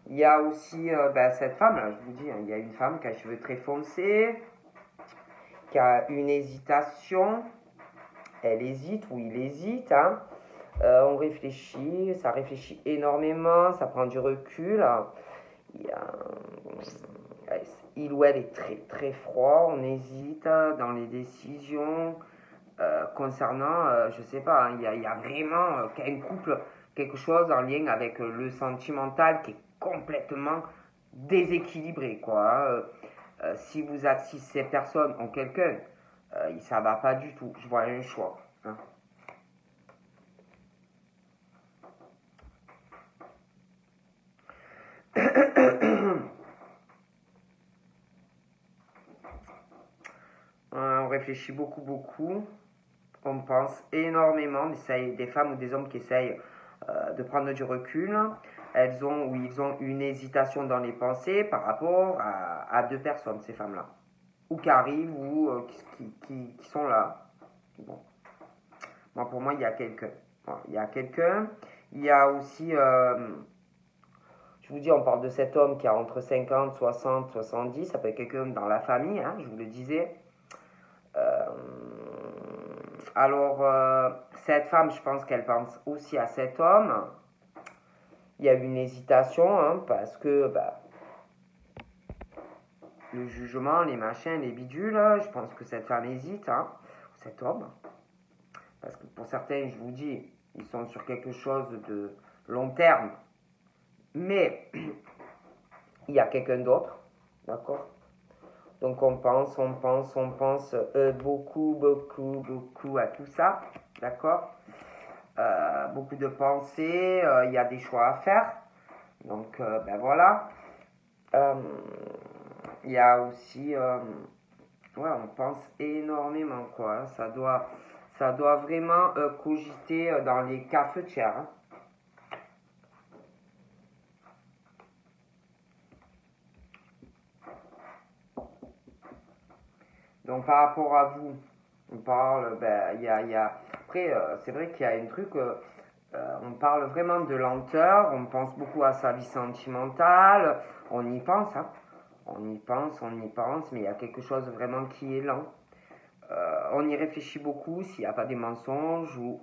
Il y a aussi cette femme, là, je vous dis, il y a une femme qui a les cheveux très foncés, qui a une hésitation. Elle hésite ou il hésite. On réfléchit, ça réfléchit énormément, ça prend du recul. Il ou elle est très très froid, on hésite dans les décisions concernant, je sais pas, il y a vraiment un couple, quelque chose en lien avec le sentimental qui est complètement déséquilibré, quoi. Si ces personnes ont quelqu'un, ça va pas du tout, je vois un choix. On réfléchit beaucoup, on pense énormément, des femmes ou des hommes qui essayent de prendre du recul. Ils ont une hésitation dans les pensées par rapport à deux personnes, ces femmes-là. Ou qui arrivent, ou qui sont là. Bon. Pour moi, il y a quelqu'un. Voilà, il y a quelqu'un. Il y a aussi... je vous dis, on parle de cet homme qui a entre 50, 60, 70. Ça peut être quelqu'un dans la famille, je vous le disais. Cette femme, je pense qu'elle pense aussi à cet homme. Il y a une hésitation, parce que le jugement, les machins, les bidules, je pense que cette femme hésite, cet homme. Parce que pour certains, je vous dis, ils sont sur quelque chose de long terme. Mais il y a quelqu'un d'autre. D'accord? Donc on pense beaucoup à tout ça. D'accord? Beaucoup de pensées, il y a des choix à faire. Donc ben voilà. Il y a aussi, ouais, on pense énormément quoi. Ça doit vraiment cogiter dans les cafetières. Hein. Donc par rapport à vous, on parle, ben, après, c'est vrai qu'il y a un truc, on parle vraiment de lenteur, on pense beaucoup à sa vie sentimentale, on y pense, hein. On y pense, mais il y a quelque chose vraiment qui est lent. On y réfléchit beaucoup s'il n'y a pas des mensonges ou...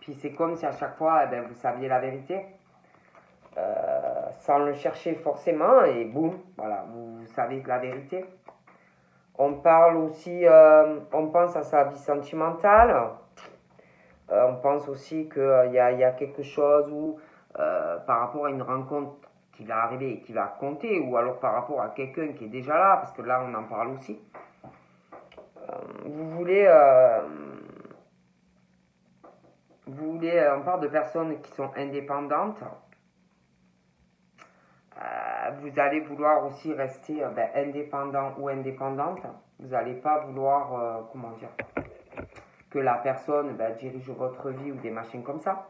Puis c'est comme si à chaque fois, eh ben, vous saviez la vérité, sans le chercher forcément, et boum, voilà, vous savez la vérité. On parle aussi, on pense à sa vie sentimentale. On pense aussi qu'il y a quelque chose où, par rapport à une rencontre qui va arriver et qui va compter, ou alors par rapport à quelqu'un qui est déjà là, parce que là on en parle aussi. Vous voulez, on parle de personnes qui sont indépendantes. Vous allez vouloir aussi rester indépendant ou indépendante. Vous n'allez pas vouloir, comment dire, que la personne dirige votre vie ou des machines comme ça.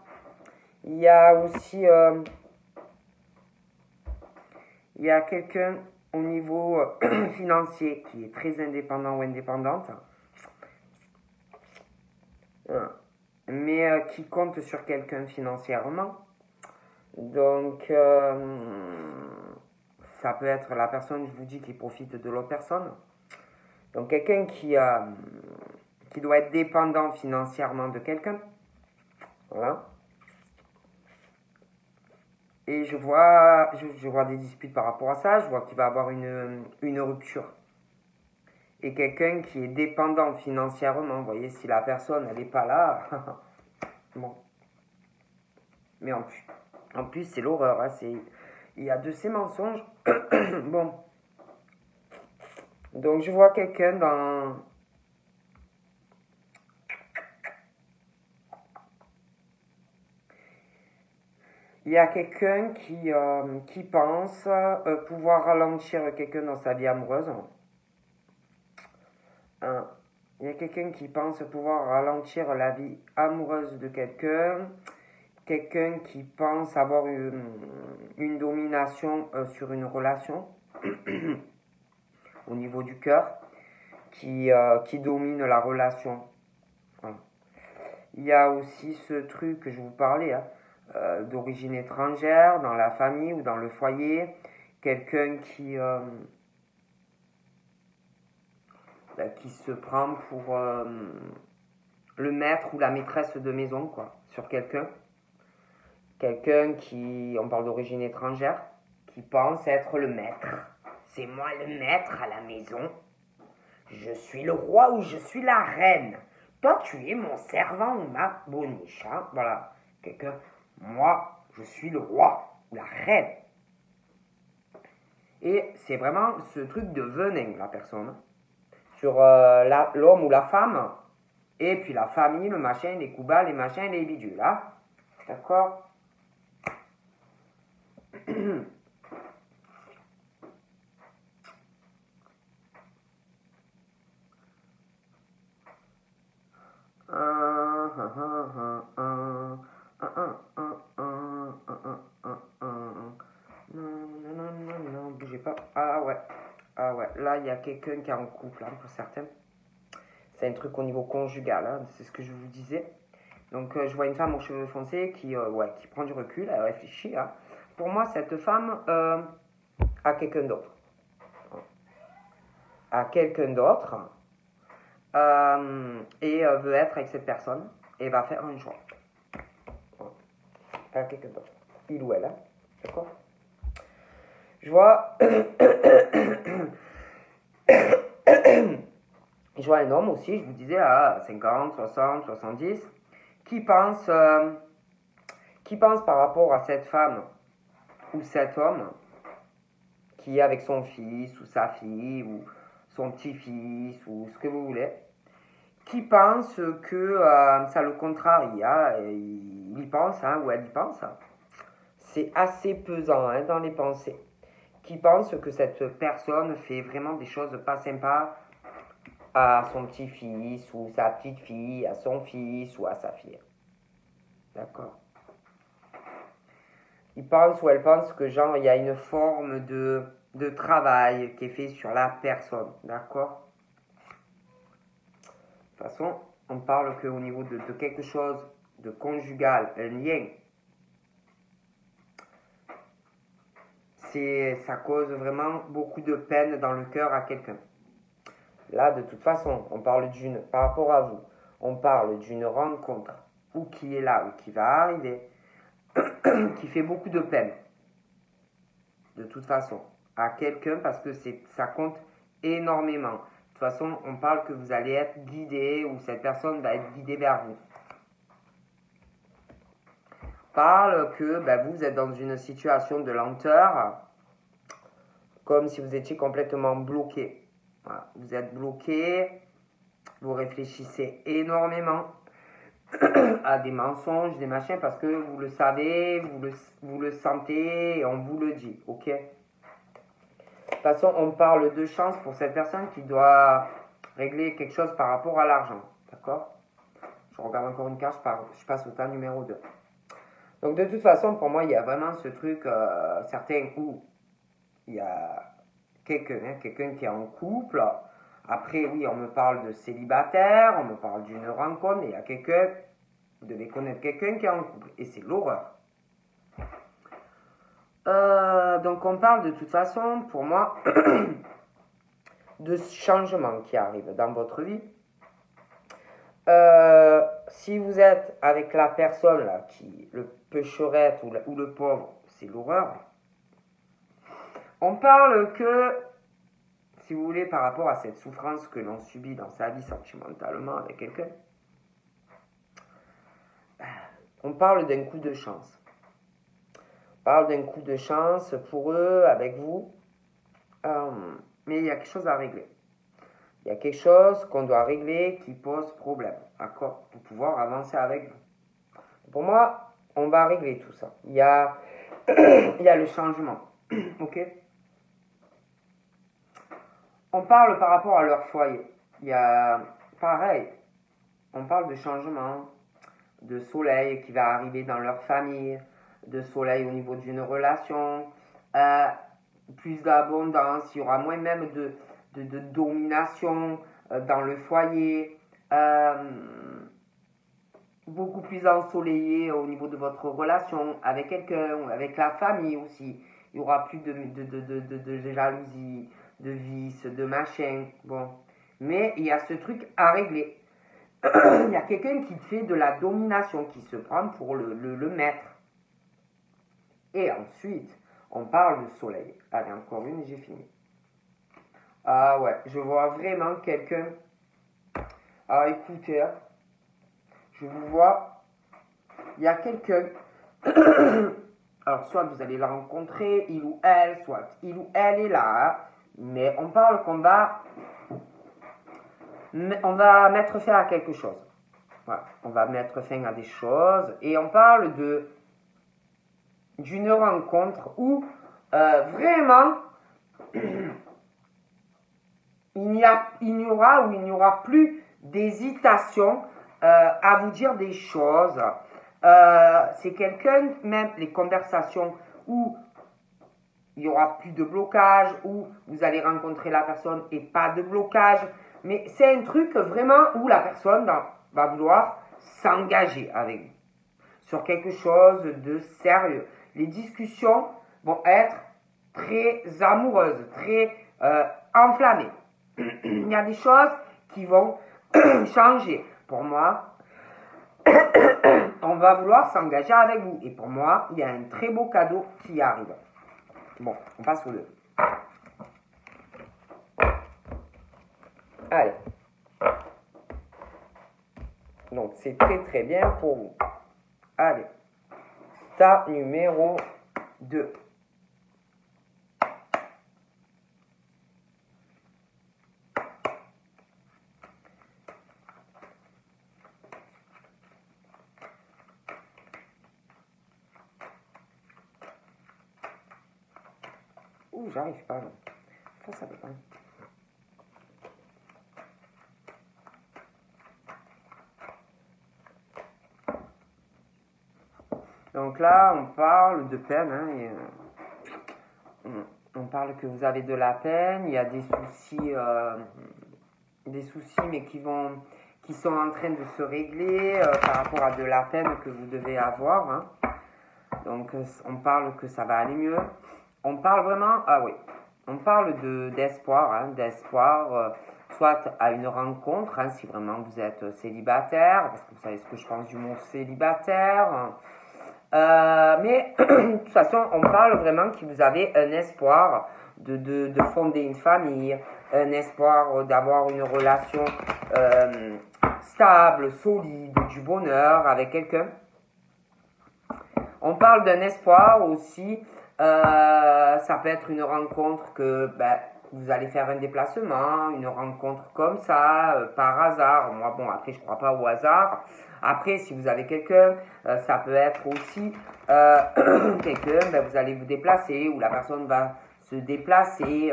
Il y a aussi, il y a quelqu'un au niveau financier qui est très indépendant ou indépendante, mais qui compte sur quelqu'un financièrement. Donc, ça peut être la personne, je vous dis, qui profite de l'autre personne. Donc, quelqu'un qui doit être dépendant financièrement de quelqu'un. Voilà. Et je vois des disputes par rapport à ça. Je vois qu'il va avoir une rupture. Et quelqu'un qui est dépendant financièrement. Vous voyez, si la personne, elle n'est pas là. Bon. Mais en plus c'est l'horreur. Hein, il y a de ces mensonges. Bon. Donc, je vois quelqu'un dans... Il y a quelqu'un qui pense pouvoir ralentir quelqu'un dans sa vie amoureuse. Il y a quelqu'un qui pense pouvoir ralentir la vie amoureuse de quelqu'un. Quelqu'un qui pense avoir une domination sur une relation au niveau du cœur, qui domine la relation. Voilà. Il y a aussi ce truc que je vous parlais, hein, d'origine étrangère, dans la famille ou dans le foyer. Quelqu'un qui se prend pour le maître ou la maîtresse de maison, quoi, sur quelqu'un. Quelqu'un qui, on parle d'origine étrangère, qui pense être le maître. C'est moi le maître à la maison. Je suis le roi ou je suis la reine. Toi, tu es mon servant ou ma boniche. Hein? Voilà. Quelqu'un, moi, je suis le roi ou la reine. Et c'est vraiment ce truc de venin, la personne. Sur l'homme ou la femme. Et puis la famille, le machin, les coups bas, les machins, les bidules. Hein? D'accord? Non, bougez pas. Ah ouais, là il y a quelqu'un qui est en couple, hein, pour certains. C'est un truc au niveau conjugal, hein, c'est ce que je vous disais. Donc je vois une femme aux cheveux foncés qui prend du recul, elle réfléchit. Hein. Pour moi, cette femme a quelqu'un d'autre. A quelqu'un d'autre. Et veut être avec cette personne et va faire un choix. À quelqu'un d'autre. Il ou elle, hein. D'accord? Je vois... je vois un homme aussi, je vous disais, à 50, 60, 70, qui pense par rapport à cette femme ou cet homme, qui est avec son fils ou sa fille ou son petit-fils ou ce que vous voulez, qui pense que ça le contrarie, hein, il y pense, hein, ou elle y pense. C'est assez pesant, hein, dans les pensées. Qui pense que cette personne fait vraiment des choses pas sympas à son petit-fils ou sa petite-fille, à son fils ou à sa fille. D'accord. Il pense ou elle pense que genre il y a une forme de travail qui est fait sur la personne. D'accord. De toute façon, on parle qu'au niveau de quelque chose de conjugal, un lien, ça cause vraiment beaucoup de peine dans le cœur à quelqu'un. Là, de toute façon, on parle par rapport à vous, on parle d'une rencontre, ou qui est là, ou qui va arriver, qui fait beaucoup de peine, de toute façon, à quelqu'un, parce que ça compte énormément. De toute façon, on parle que vous allez être guidé, ou cette personne va être guidée vers vous. On parle que vous êtes dans une situation de lenteur, comme si vous étiez complètement bloqué. Voilà. Vous êtes bloqué, vous réfléchissez énormément à des mensonges, des machins, parce que vous le savez, vous le sentez, et on vous le dit, ok? De toute façon, on parle de chance pour cette personne qui doit régler quelque chose par rapport à l'argent, d'accord? Je regarde encore une carte, je passe au tas numéro 2. Donc de toute façon, pour moi, il y a vraiment ce truc, certain où il y a quelqu'un qui est en couple. Après, oui, on me parle de célibataire, on me parle d'une rencontre, mais il y a quelqu'un, vous devez connaître quelqu'un qui est en couple, et c'est l'horreur. Donc on parle de toute façon, pour moi, de changements qui arrivent dans votre vie. Si vous êtes avec la personne là, qui le pécherette ou le pauvre, c'est l'horreur. On parle que, si vous voulez, par rapport à cette souffrance que l'on subit dans sa vie sentimentalement avec quelqu'un, on parle d'un coup de chance. On parle d'un coup de chance pour eux, avec vous, mais il y a quelque chose à régler. Il y a quelque chose qu'on doit régler qui pose problème, d'accord, pour pouvoir avancer avec vous. Pour moi, on va régler tout ça. Il y a le changement, ok. On parle par rapport à leur foyer. Il y a, pareil, on parle de changement, de soleil qui va arriver dans leur famille, de soleil au niveau d'une relation, plus d'abondance, il y aura moins même de domination dans le foyer, beaucoup plus ensoleillé au niveau de votre relation avec quelqu'un, avec la famille aussi. Il y aura plus de jalousie, de vice, de machin. Bon. Mais il y a ce truc à régler. Il y a quelqu'un qui fait de la domination, qui se prend pour le maître. Et ensuite, on parle de soleil. Allez, encore une et j'ai fini. Ah ouais, je vois vraiment quelqu'un. Alors écoutez, je vous vois. Il y a quelqu'un. Alors, soit vous allez la rencontrer, il ou elle, soit il ou elle est là. Hein, mais on parle qu'on va. On va mettre fin à quelque chose. Voilà, on va mettre fin à des choses. Et on parle d'une rencontre où vraiment il n'y aura plus d'hésitation à vous dire des choses. C'est quelqu'un, même les conversations où il n'y aura plus de blocage, où vous allez rencontrer la personne et pas de blocage. Mais c'est un truc vraiment où la personne va vouloir s'engager avec vous sur quelque chose de sérieux. Les discussions vont être très amoureuses, très enflammées. Il y a des choses qui vont changer. Pour moi, on va vouloir s'engager avec vous. Et pour moi, il y a un très beau cadeau qui arrive. Bon, on passe au 2. Allez. Donc, c'est très très bien pour vous. Allez. Tas numéro 2. j'arrive pas. Là. Ça peut pas. Donc là, on parle de peine. Hein, et, on parle que vous avez de la peine. Il y a des soucis mais qui sont en train de se régler par rapport à de la peine que vous devez avoir. Hein. Donc, on parle que ça va aller mieux. On parle vraiment, on parle d'espoir, hein, soit à une rencontre, hein, si vraiment vous êtes célibataire, parce que vous savez ce que je pense du mot célibataire. Mais de toute façon, on parle vraiment que vous avez un espoir de fonder une famille, un espoir d'avoir une relation stable, solide, du bonheur avec quelqu'un. On parle d'un espoir aussi, ça peut être une rencontre que vous allez faire un déplacement, une rencontre comme ça, par hasard. Moi, bon, après, je ne crois pas au hasard. Après, si vous avez quelqu'un, ça peut être aussi quelqu'un, vous allez vous déplacer ou la personne va se déplacer.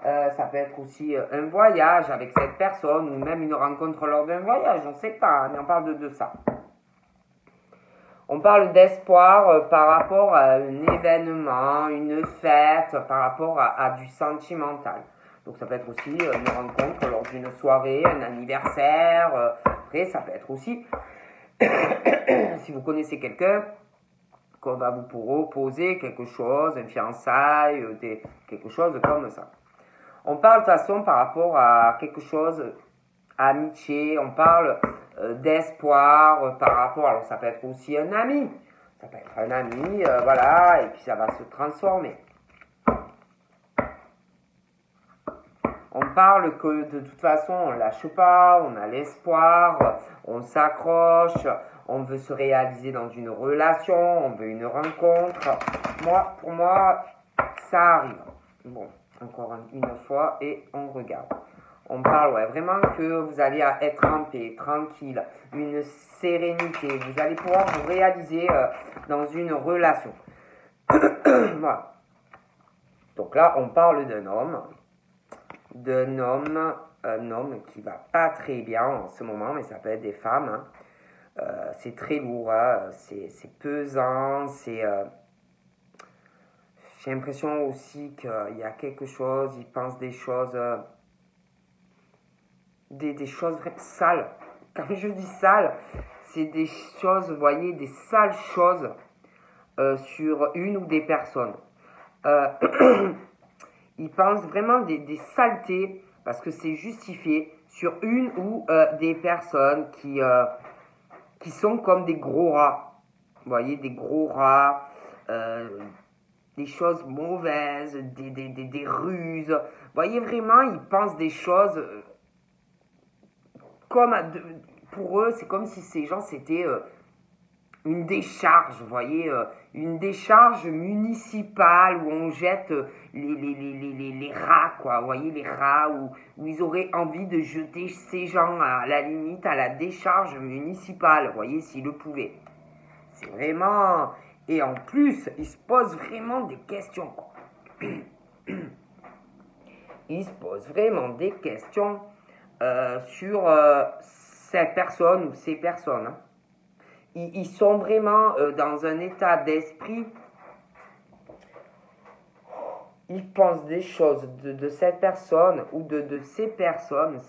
Ça peut être aussi un voyage avec cette personne ou même une rencontre lors d'un voyage, on ne sait pas, mais on parle de ça. On parle d'espoir par rapport à un événement, une fête, par rapport à du sentimental. Donc ça peut être aussi une rencontre lors d'une soirée, un anniversaire. Après, ça peut être aussi, si vous connaissez quelqu'un, qu'on va vous proposer quelque chose, un fiançailles, quelque chose comme ça. On parle de toute façon par rapport à quelque chose, amitié, on parle d'espoir par rapport, alors ça peut être aussi un ami, ça peut être un ami, voilà, et puis ça va se transformer. On parle que de toute façon on ne lâche pas, on a l'espoir, on s'accroche, on veut se réaliser dans une relation, on veut une rencontre. Pour moi, ça arrive. Bon, encore une fois et on regarde. On parle vraiment que vous allez être en paix, tranquille, une sérénité. Vous allez pouvoir vous réaliser dans une relation. Voilà. Donc là, on parle d'un homme qui va pas très bien en ce moment, mais ça peut être des femmes. Hein. C'est très lourd, hein. C'est pesant, j'ai l'impression aussi qu'il y a quelque chose, il pense des choses... des choses vraiment sales. Quand je dis sales, c'est des choses, vous voyez, des sales choses sur une ou des personnes. Ils pensent vraiment des saletés, parce que c'est justifié, sur une ou des personnes qui sont comme des gros rats. Vous voyez, des gros rats, des choses mauvaises, des ruses. Vous voyez, vraiment, ils pensent des choses... pour eux, c'est comme si ces gens, c'était une décharge, vous voyez, une décharge municipale où on jette les rats, quoi, vous voyez, les rats, où ils auraient envie de jeter ces gens à la limite à la décharge municipale, vous voyez, s'ils le pouvaient. C'est vraiment... Et en plus, ils se posent vraiment des questions, quoi. Ils se posent vraiment des questions sur cette personne ou ces personnes. Hein. Ils sont vraiment dans un état d'esprit. Ils pensent des choses de cette personne ou de ces personnes.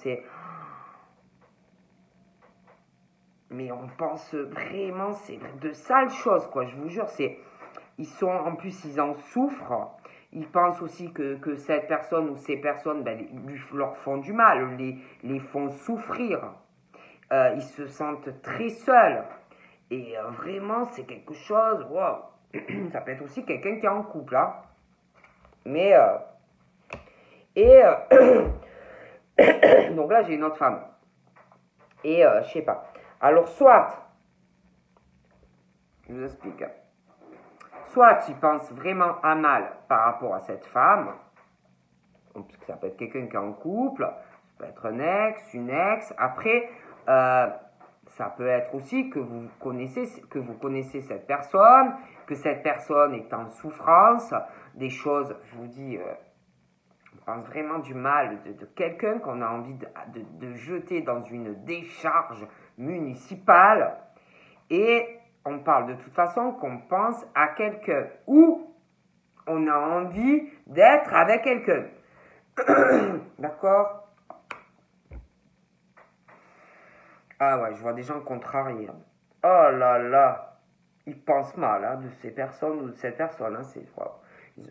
Mais on pense vraiment, c'est de sales choses, quoi. Je vous jure, en plus, ils en souffrent. Ils pensent aussi que cette personne ou ces personnes leur font du mal, les font souffrir. Ils se sentent très seuls. Et vraiment, c'est quelque chose... Wow. Ça peut être aussi quelqu'un qui est en couple. Hein. Mais... donc là, j'ai une autre femme. Et je sais pas. Alors, soit... Je vous explique. Soit ils pensent vraiment à mal par rapport à cette femme, puisque ça peut être quelqu'un qui est en couple, ça peut être un ex, une ex. Après, Ça peut être aussi que vous connaissez cette personne, que cette personne est en souffrance, des choses, je vous dis, on pense vraiment du mal de quelqu'un qu'on a envie de jeter dans une décharge municipale. Et on parle de toute façon qu'on pense à quelqu'un ou on a envie d'être avec quelqu'un. D'accord? Ah ouais, je vois des gens contrariés. Oh là là, ils pensent mal hein, de ces personnes ou de cette personne. Hein,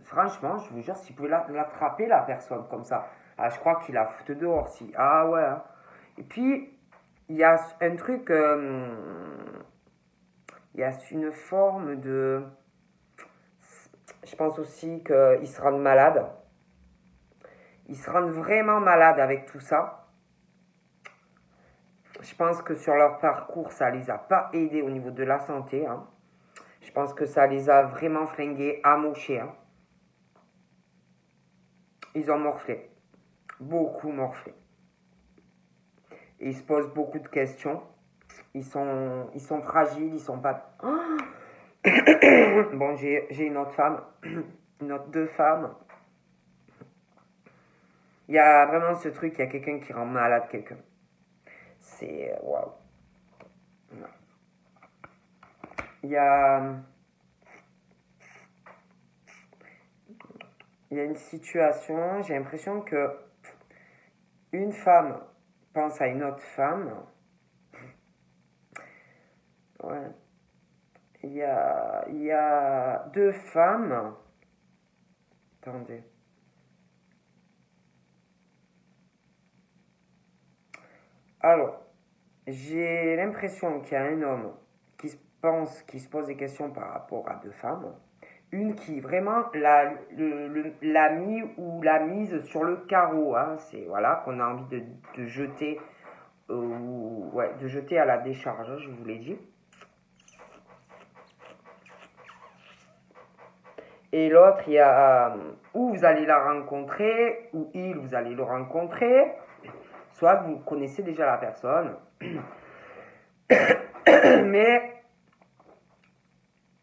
franchement, je vous jure, si vous pouvez l'attraper, la personne comme ça, ah, je crois qu'il la fout dehors. Si. Ah ouais. Hein. Et puis, il y a un truc, il y a une forme de... Je pense aussi qu'ils se rendent malades. Ils se rendent vraiment malades avec tout ça. Je pense que sur leur parcours, ça les a pas aidés au niveau de la santé. Hein. Je pense que ça les a vraiment flingués, amochés. Hein. Ils ont morflé. Beaucoup morflé. Et ils se posent beaucoup de questions. Ils sont fragiles, ils sont pas... Oh bon, j'ai une autre femme. Deux femmes. Il y a vraiment ce truc, il y a quelqu'un qui rend malade quelqu'un. C'est... Waouh. Il y a une situation, j'ai l'impression que une femme pense à une autre femme. Ouais. Il y a deux femmes. Attendez. Alors, j'ai l'impression qu'il y a un homme qui se pose des questions par rapport à deux femmes. Une qui vraiment l'a mis ou l'a mise sur le carreau. Hein. C'est voilà qu'on a envie de jeter, de jeter à la décharge, hein, je vous l'ai dit. Et l'autre, il y a où vous allez la rencontrer, ou vous allez le rencontrer. Soit vous connaissez déjà la personne, mais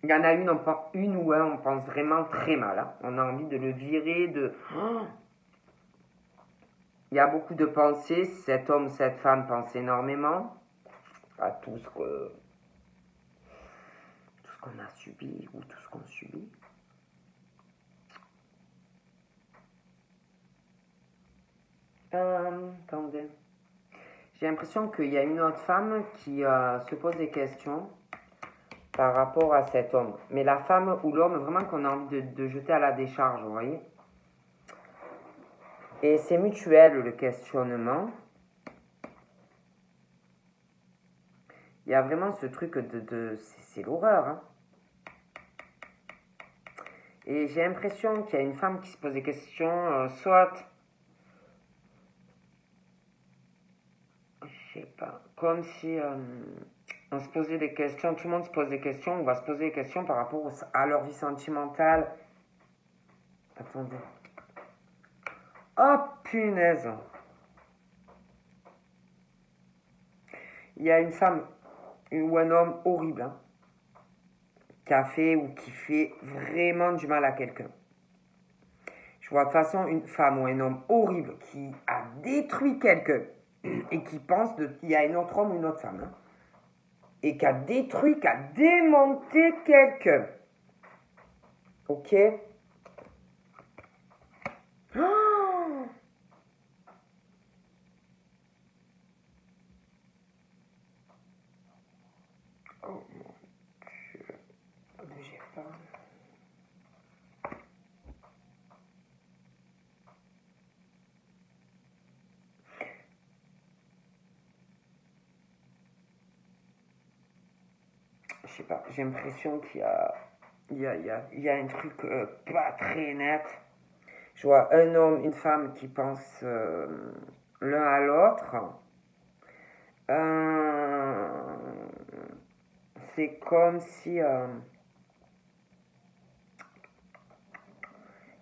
il y en a une ou un, on pense vraiment très mal. Hein. On a envie de le virer, Il y a beaucoup de pensées. Cet homme, cette femme pense énormément à tout ce qu'on a subi ou tout ce qu'on subit. Attendez. J'ai l'impression qu'il y a une autre femme qui se pose des questions par rapport à cet homme. Mais la femme ou l'homme, vraiment qu'on a envie de jeter à la décharge, vous voyez. Et c'est mutuel, le questionnement. Il y a vraiment ce truc c'est l'horreur. Hein. Et j'ai l'impression qu'il y a une femme qui se pose des questions, soit... Je sais pas, comme si on se posait des questions, tout le monde se pose des questions, on va se poser des questions par rapport à leur vie sentimentale. Attendez. Oh punaise! Il y a une femme ou un homme horrible hein, qui a fait ou qui fait vraiment du mal à quelqu'un. Je vois de toute façon une femme ou un homme horrible qui a détruit quelqu'un et qui pense qu'il y a un autre homme ou une autre femme. Hein, et qui a détruit, qui a démonté quelqu'un. Ok? Oh, oh mon Dieu. Bougez pas. Je sais pas, j'ai l'impression qu'il y a un truc pas très net. Je vois un homme, une femme qui pensent l'un à l'autre. C'est comme si, je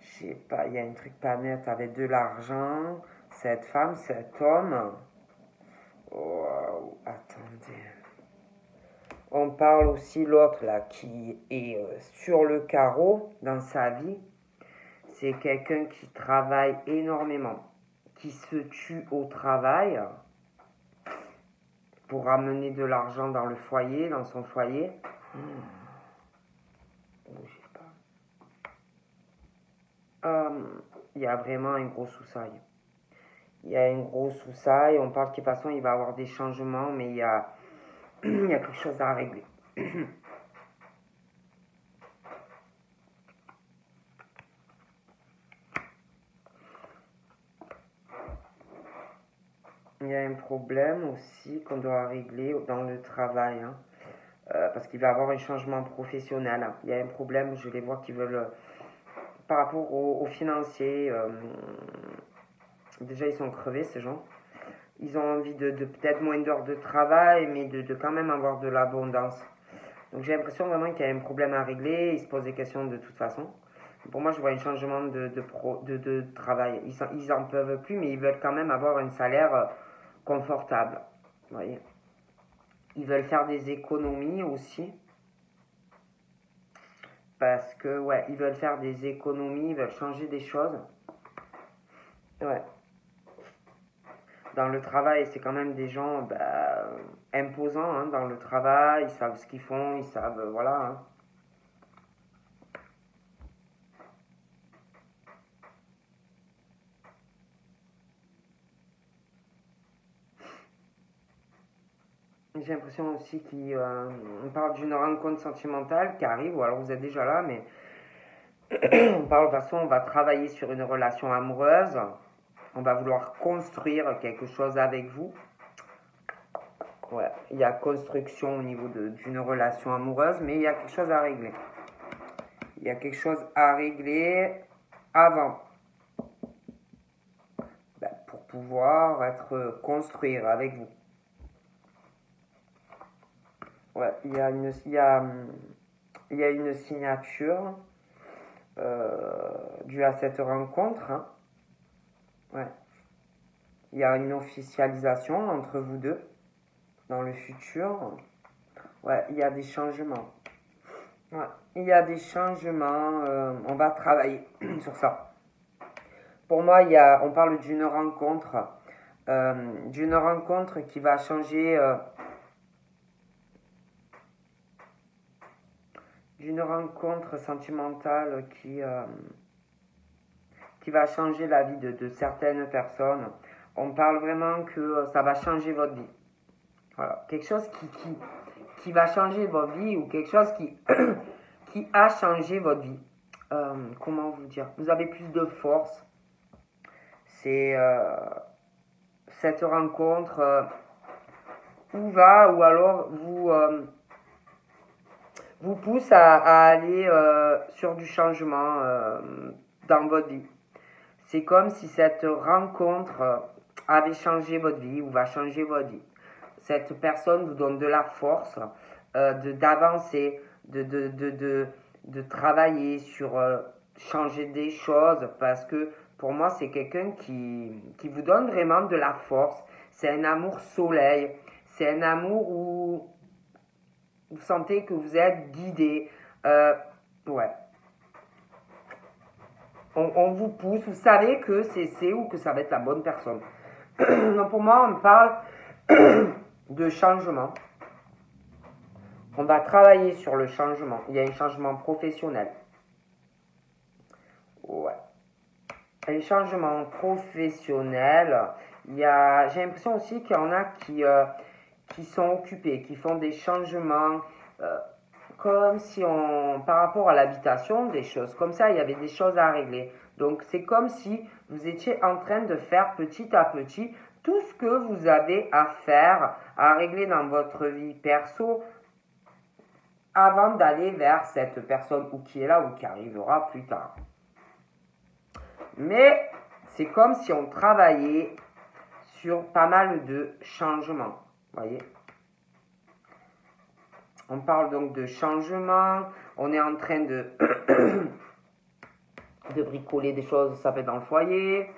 sais pas, il y a un truc pas net avec de l'argent. Cette femme, cet homme. Wow, attendez. On parle aussi l'autre là qui est sur le carreau dans sa vie. C'est quelqu'un qui travaille énormément, qui se tue au travail pour ramener de l'argent dans le foyer, dans son foyer. Bougez pas. Il y a vraiment un gros souci. Il y a un gros souci. On parle de toute façon, il va y avoir des changements, mais il y a quelque chose à régler. Il y a un problème aussi qu'on doit régler dans le travail, hein, parce qu'il va y avoir un changement professionnel. Hein. Il y a un problème, je les vois qui veulent, par rapport aux financiers, déjà ils sont crevés ces gens. Ils ont envie de peut-être moins d'heures de travail, mais de quand même avoir de l'abondance. Donc j'ai l'impression vraiment qu'il y a un problème à régler, ils se posent des questions de toute façon. Pour moi, je vois un changement de travail. Ils en peuvent plus, mais ils veulent quand même avoir un salaire confortable. Vous voyez. Ils veulent faire des économies aussi. Parce que, ouais, ils veulent faire des économies, ils veulent changer des choses. Ouais. Dans le travail, c'est quand même des gens imposants hein, dans le travail. Ils savent ce qu'ils font, ils savent, voilà. Hein. J'ai l'impression aussi qu'on parle d'une rencontre sentimentale qui arrive, ou alors vous êtes déjà là, mais on parle de toute façon, on va travailler sur une relation amoureuse, on va vouloir construire quelque chose avec vous. Ouais, il y a construction au niveau d'une relation amoureuse, mais il y a quelque chose à régler. Il y a quelque chose à régler avant. Pour pouvoir construire avec vous. Ouais, il y a une signature due à cette rencontre. Hein. Ouais. Il y a une officialisation entre vous deux dans le futur. Ouais, il y a des changements. Ouais, il y a des changements. On va travailler sur ça. Pour moi, on parle d'une rencontre qui va changer. D'une rencontre sentimentale qui va changer la vie de certaines personnes. On parle vraiment que ça va changer votre vie. Voilà. Quelque chose qui va changer votre vie ou quelque chose qui a changé votre vie. Comment vous dire? Vous avez plus de force. C'est cette rencontre ou alors vous pousse à aller sur du changement dans votre vie. C'est comme si cette rencontre avait changé votre vie ou va changer votre vie. Cette personne vous donne de la force d'avancer, de travailler sur changer des choses parce que pour moi c'est quelqu'un qui vous donne vraiment de la force. C'est un amour soleil, c'est un amour où vous sentez que vous êtes guidé. Ouais. On vous pousse, vous savez que c'est ou que ça va être la bonne personne. Donc pour moi, on parle de changement. On va travailler sur le changement. Il y a un changement professionnel. Ouais. Un changement professionnel. J'ai l'impression aussi qu'il y en a qui sont occupés, qui font des changements comme si par rapport à l'habitation, des choses comme ça, il y avait des choses à régler. Donc c'est comme si vous étiez en train de faire petit à petit tout ce que vous avez à faire, à régler dans votre vie perso avant d'aller vers cette personne ou qui est là ou qui arrivera plus tard. Mais c'est comme si on travaillait sur pas mal de changements, voyez. On parle donc de changement, on est en train de bricoler des choses, ça fait dans le foyer,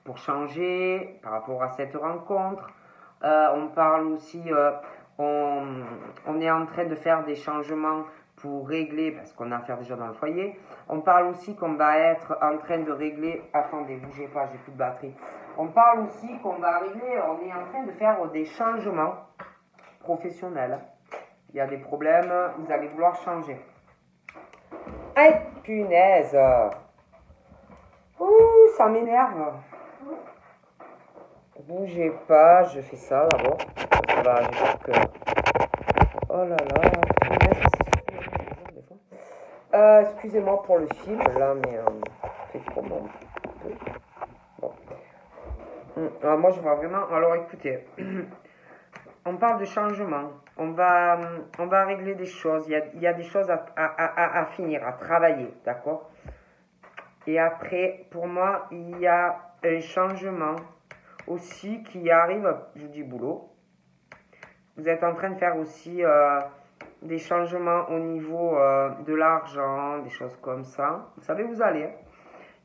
pour changer par rapport à cette rencontre. On parle aussi, on est en train de faire des changements pour régler, parce qu'on a affaire déjà dans le foyer. On parle aussi qu'on va être en train de régler, attendez, bougez pas, j'ai plus de batterie. On parle aussi qu'on va régler, on est en train de faire des changements professionnels. Il y a des problèmes, vous allez vouloir changer. Aïe, punaise! Ouh, ça m'énerve. Bougez pas, je fais ça d'abord. Ça va arriver que... Oh là là, punaise, c'est des fois. Excusez-moi pour le film, là, mais c'est trop bon. Bon. Alors, moi, je vois vraiment... Alors, écoutez, on parle de changement. On va régler des choses. Il y a des choses à finir, à travailler, d'accord? Et après, pour moi, il y a un changement aussi qui arrive, je vous dis boulot. Vous êtes en train de faire aussi des changements au niveau de l'argent, des choses comme ça. Vous savez où vous allez.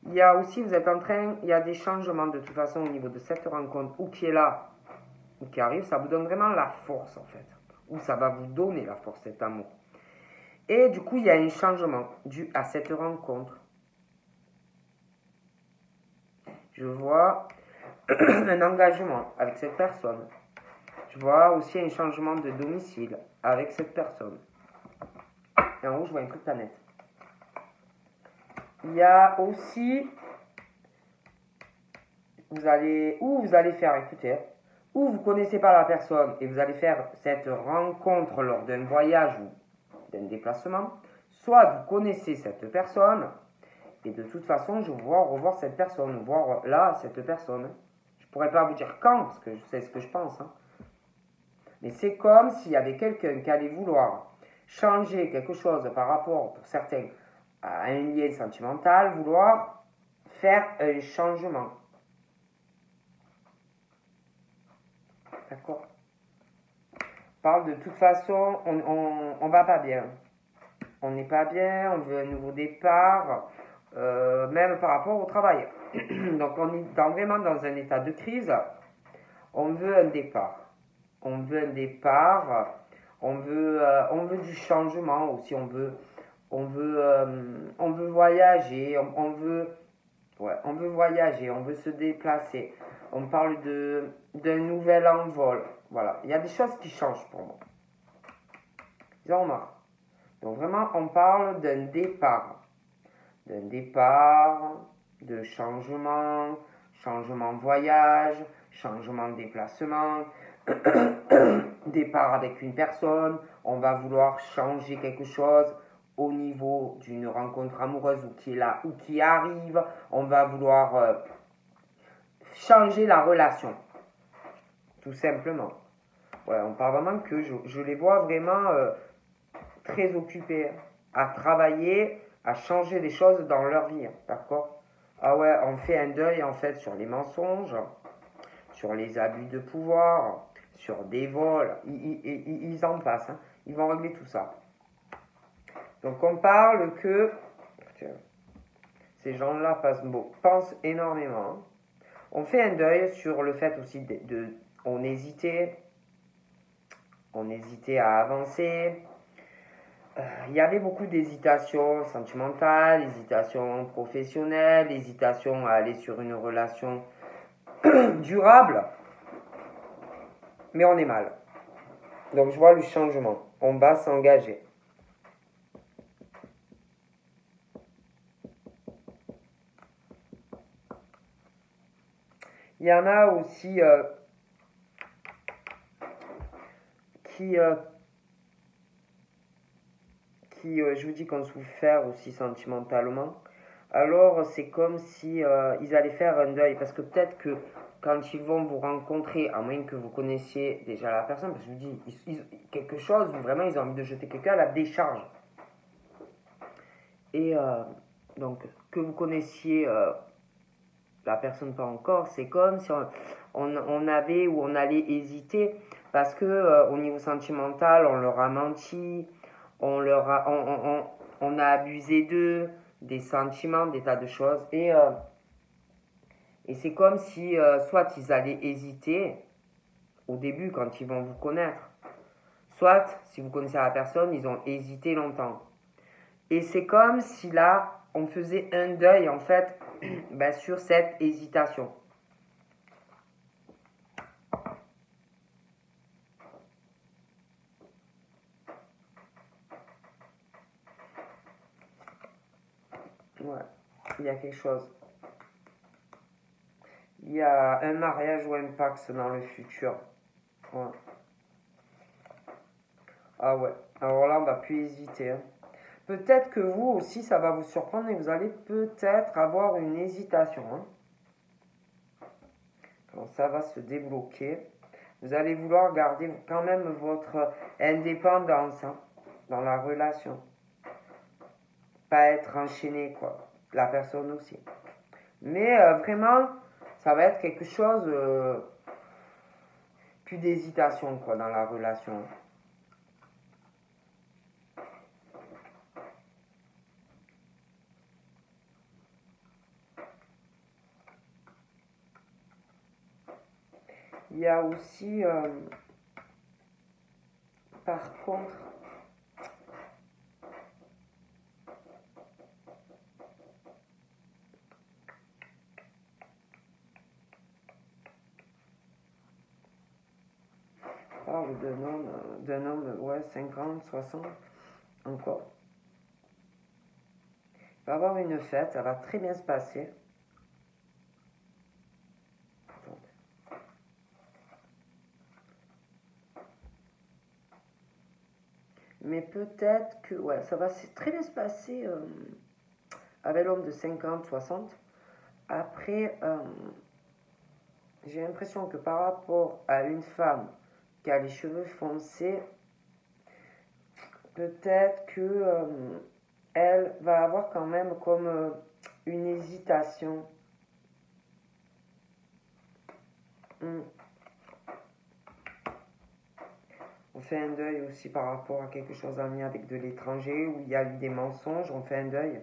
Il y a aussi, il y a des changements de toute façon au niveau de cette rencontre, ou qui est là, ou qui arrive, ça vous donne vraiment la force en fait. Ou ça va vous donner la force, cet amour. Et du coup, il y a un changement dû à cette rencontre. Je vois un engagement avec cette personne. Je vois aussi un changement de domicile avec cette personne. Et en haut, je vois un truc planète. Il y a aussi, vous allez faire, écoutez, ou vous ne connaissez pas la personne et vous allez faire cette rencontre lors d'un voyage ou d'un déplacement, soit vous connaissez cette personne et de toute façon, je vois revoir cette personne, voir là cette personne. Je ne pourrais pas vous dire quand, parce que je sais ce que je pense. Hein. Mais c'est comme s'il y avait quelqu'un qui allait vouloir changer quelque chose par rapport, pour certains, à un lien sentimental, vouloir faire un changement. D'accord? On parle de toute façon, on va pas bien. On n'est pas bien, on veut un nouveau départ, même par rapport au travail. Donc on est vraiment dans un état de crise. On veut un départ. On veut un départ. On veut du changement aussi. On veut voyager. On veut voyager. On veut se déplacer. On parle d'un nouvel envol. Voilà. Il y a des choses qui changent pour moi. Ils en ont marre. Donc vraiment, on parle d'un départ. D'un départ, de changement, changement de voyage, changement de déplacement, départ avec une personne, on va vouloir changer quelque chose au niveau d'une rencontre amoureuse ou qui est là ou qui arrive, on va vouloir changer la relation, tout simplement. Ouais, on parle vraiment que je les vois vraiment très occupés à travailler, à changer des choses dans leur vie, d'accord? Ah ouais, on fait un deuil en fait sur les mensonges, sur les abus de pouvoir, sur des vols, ils en passent, hein. Ils vont régler tout ça. Donc on parle que ces gens-là pensent énormément. On fait un deuil sur le fait aussi on hésitait à avancer. Il y avait beaucoup d'hésitations sentimentales, hésitations professionnelles, hésitations à aller sur une relation durable, mais on est mal. Donc je vois le changement, on va s'engager. Il y en a aussi qui je vous dis, qu'on souffert aussi sentimentalement. Alors c'est comme si ils allaient faire un deuil, parce que peut-être que quand ils vont vous rencontrer, à moins que vous connaissiez déjà la personne, parce que je vous dis, quelque chose où vraiment ils ont envie de jeter quelqu'un à la décharge. Et donc, que vous connaissiez la personne pas encore, c'est comme si on avait ou on allait hésiter, parce que au niveau sentimental, on leur a menti, on a abusé d'eux, des sentiments, des tas de choses. Et c'est comme si soit ils allaient hésiter au début quand ils vont vous connaître. Soit, si vous connaissez la personne, ils ont hésité longtemps. Et c'est comme si là, on faisait un deuil, en fait, sur cette hésitation. Ouais, il y a quelque chose. Il y a un mariage ou un pax dans le futur. Ouais. Ah ouais, alors là, on va plus hésiter. Hein. Peut-être que vous aussi, ça va vous surprendre et vous allez peut-être avoir une hésitation. Hein. Donc ça va se débloquer. Vous allez vouloir garder quand même votre indépendance dans la relation. Pas être enchaîné, quoi. La personne aussi. Mais vraiment, ça va être quelque chose, plus d'hésitation, quoi, dans la relation. Il y a aussi, par contre, parle d'un homme, ouais, 50, 60, encore. Il va avoir une fête, ça va très bien se passer. Mais peut-être que, ouais, ça va très bien se passer avec l'homme de 50, 60. Après, j'ai l'impression que par rapport à une femme qui a les cheveux foncés, peut-être que elle va avoir quand même comme une hésitation. On fait un deuil aussi par rapport à quelque chose en lien avec de l'étranger, où il y a eu des mensonges, on fait un deuil.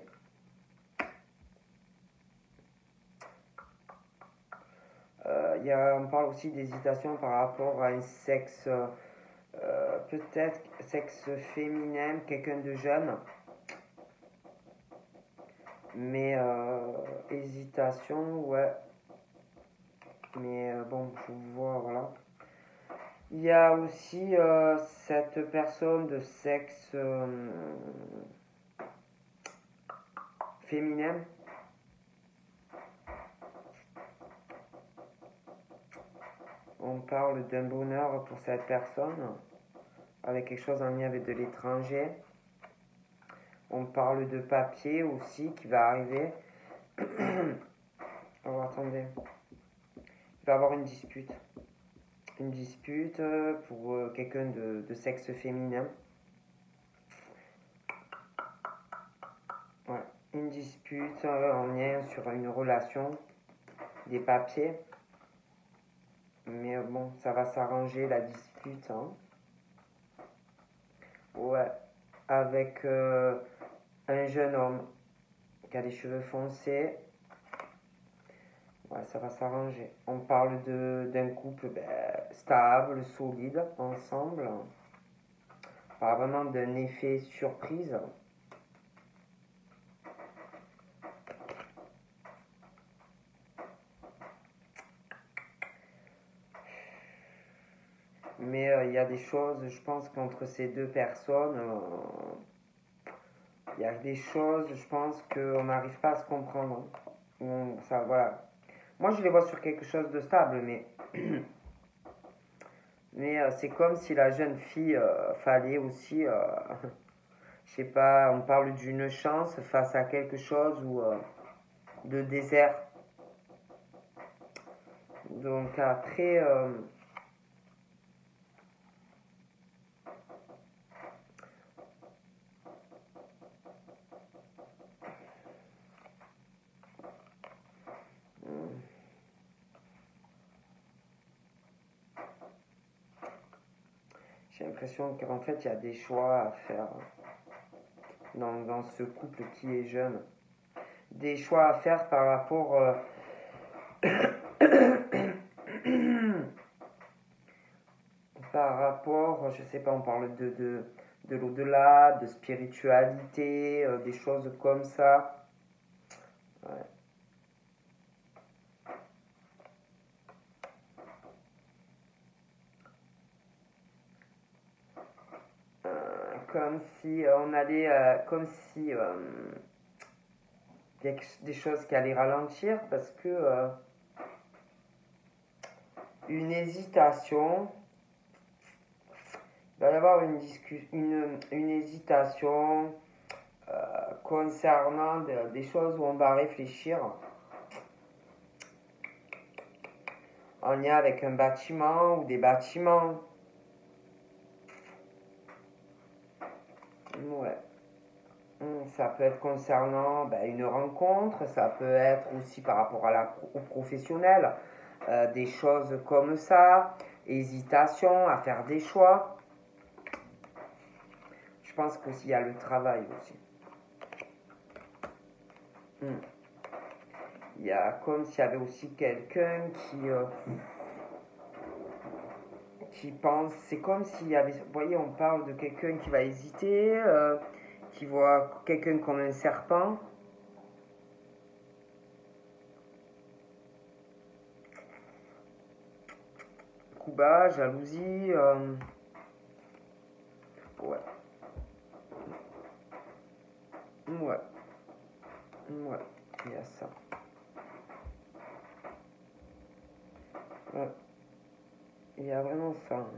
On parle aussi d'hésitation par rapport à un sexe, peut-être sexe féminin, quelqu'un de jeune. Mais hésitation, ouais. Mais bon, je vois, voilà. Il y a aussi cette personne de sexe féminin. On parle d'un bonheur pour cette personne, avec quelque chose en lien avec de l'étranger. On parle de papier aussi qui va arriver. Alors attendez. Il va y avoir une dispute. Une dispute pour quelqu'un de sexe féminin. Ouais. Une dispute en lien sur une relation, des papiers. Mais bon, ça va s'arranger la dispute. Hein. Ouais. Avec un jeune homme qui a les cheveux foncés. Ouais, ça va s'arranger. On parle d'un couple stable, solide, ensemble. On parle vraiment d'un effet surprise. Mais il y a des choses, je pense qu'entre ces deux personnes, il y a des choses, je pense qu'on n'arrive pas à se comprendre. Ça, voilà. Moi, je les vois sur quelque chose de stable, mais c'est comme si la jeune fille fallait aussi, je sais pas, on parle d'une chance face à quelque chose ou de désert. Donc après, j'ai l'impression qu'en fait, il y a des choix à faire dans ce couple qui est jeune. Des choix à faire par rapport par rapport, je sais pas, on parle de l'au-delà, de spiritualité, des choses comme ça. Ouais. Comme si on allait, comme si il y a des choses qui allaient ralentir parce que une hésitation, il va y avoir une hésitation concernant des choses où on va réfléchir en lien avec un bâtiment ou des bâtiments. Ouais. Ça peut être concernant une rencontre, ça peut être aussi par rapport au professionnel, des choses comme ça, hésitation à faire des choix. Je pense qu'aussi il y a le travail aussi. Il y a comme s'il y avait aussi quelqu'un qui pense, c'est comme s'il y avait, vous voyez, on parle de quelqu'un qui va hésiter, qui voit quelqu'un comme un serpent. Coup bas, jalousie, ouais. Ouais. Ouais, il y a ça. Ouais. Il y a vraiment ça. Hein.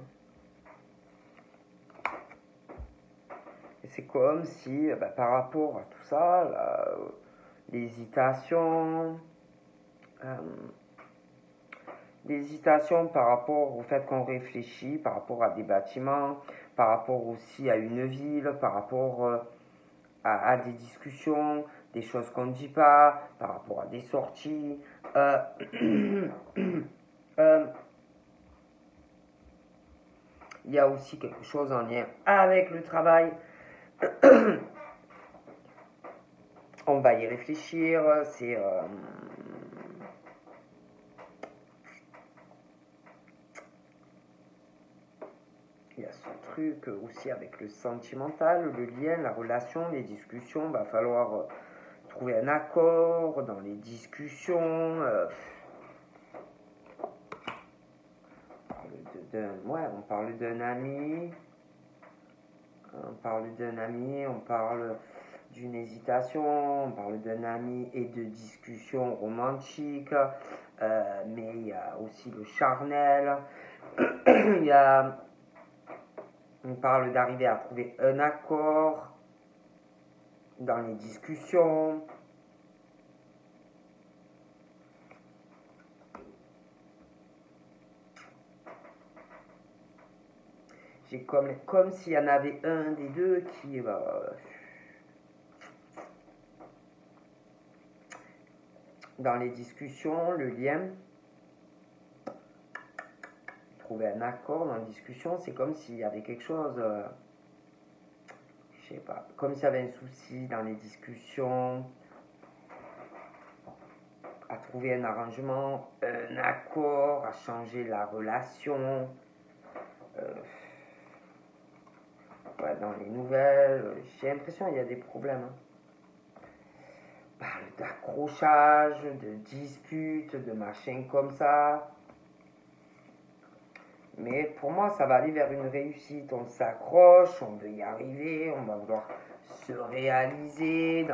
Et c'est comme si, par rapport à tout ça, l'hésitation, l'hésitation par rapport au fait qu'on réfléchit, par rapport à des bâtiments, par rapport aussi à une ville, par rapport à des discussions, des choses qu'on ne dit pas, par rapport à des sorties. Il y a aussi quelque chose en lien avec le travail. On va y réfléchir. C'est il y a ce truc aussi avec le sentimental, le lien, la relation, les discussions. Va falloir trouver un accord dans les discussions. On parle d'un ami. On parle d'un ami, on parle d'une hésitation, on parle d'un ami et de discussions romantiques, mais il y a aussi le charnel. On parle d'arriver à trouver un accord dans les discussions. J'ai comme s'il y en avait un des deux qui dans les discussions, le lien, trouver un accord dans la discussion, c'est comme s'il y avait quelque chose, je sais pas, comme s'il y avait un souci dans les discussions, à trouver un arrangement, un accord, à changer la relation. Dans les nouvelles, j'ai l'impression qu'il y a des problèmes. Hein. On parle d'accrochage, de disputes, de machin comme ça. Mais pour moi, ça va aller vers une réussite. On s'accroche, on veut y arriver, on va vouloir se réaliser.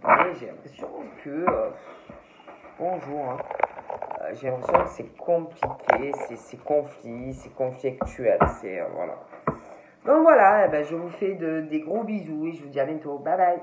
Mais j'ai l'impression que... bonjour. Hein. J'ai l'impression que c'est compliqué, c'est conflictuel. Voilà. Donc voilà, je vous fais des gros bisous et je vous dis à bientôt. Bye bye.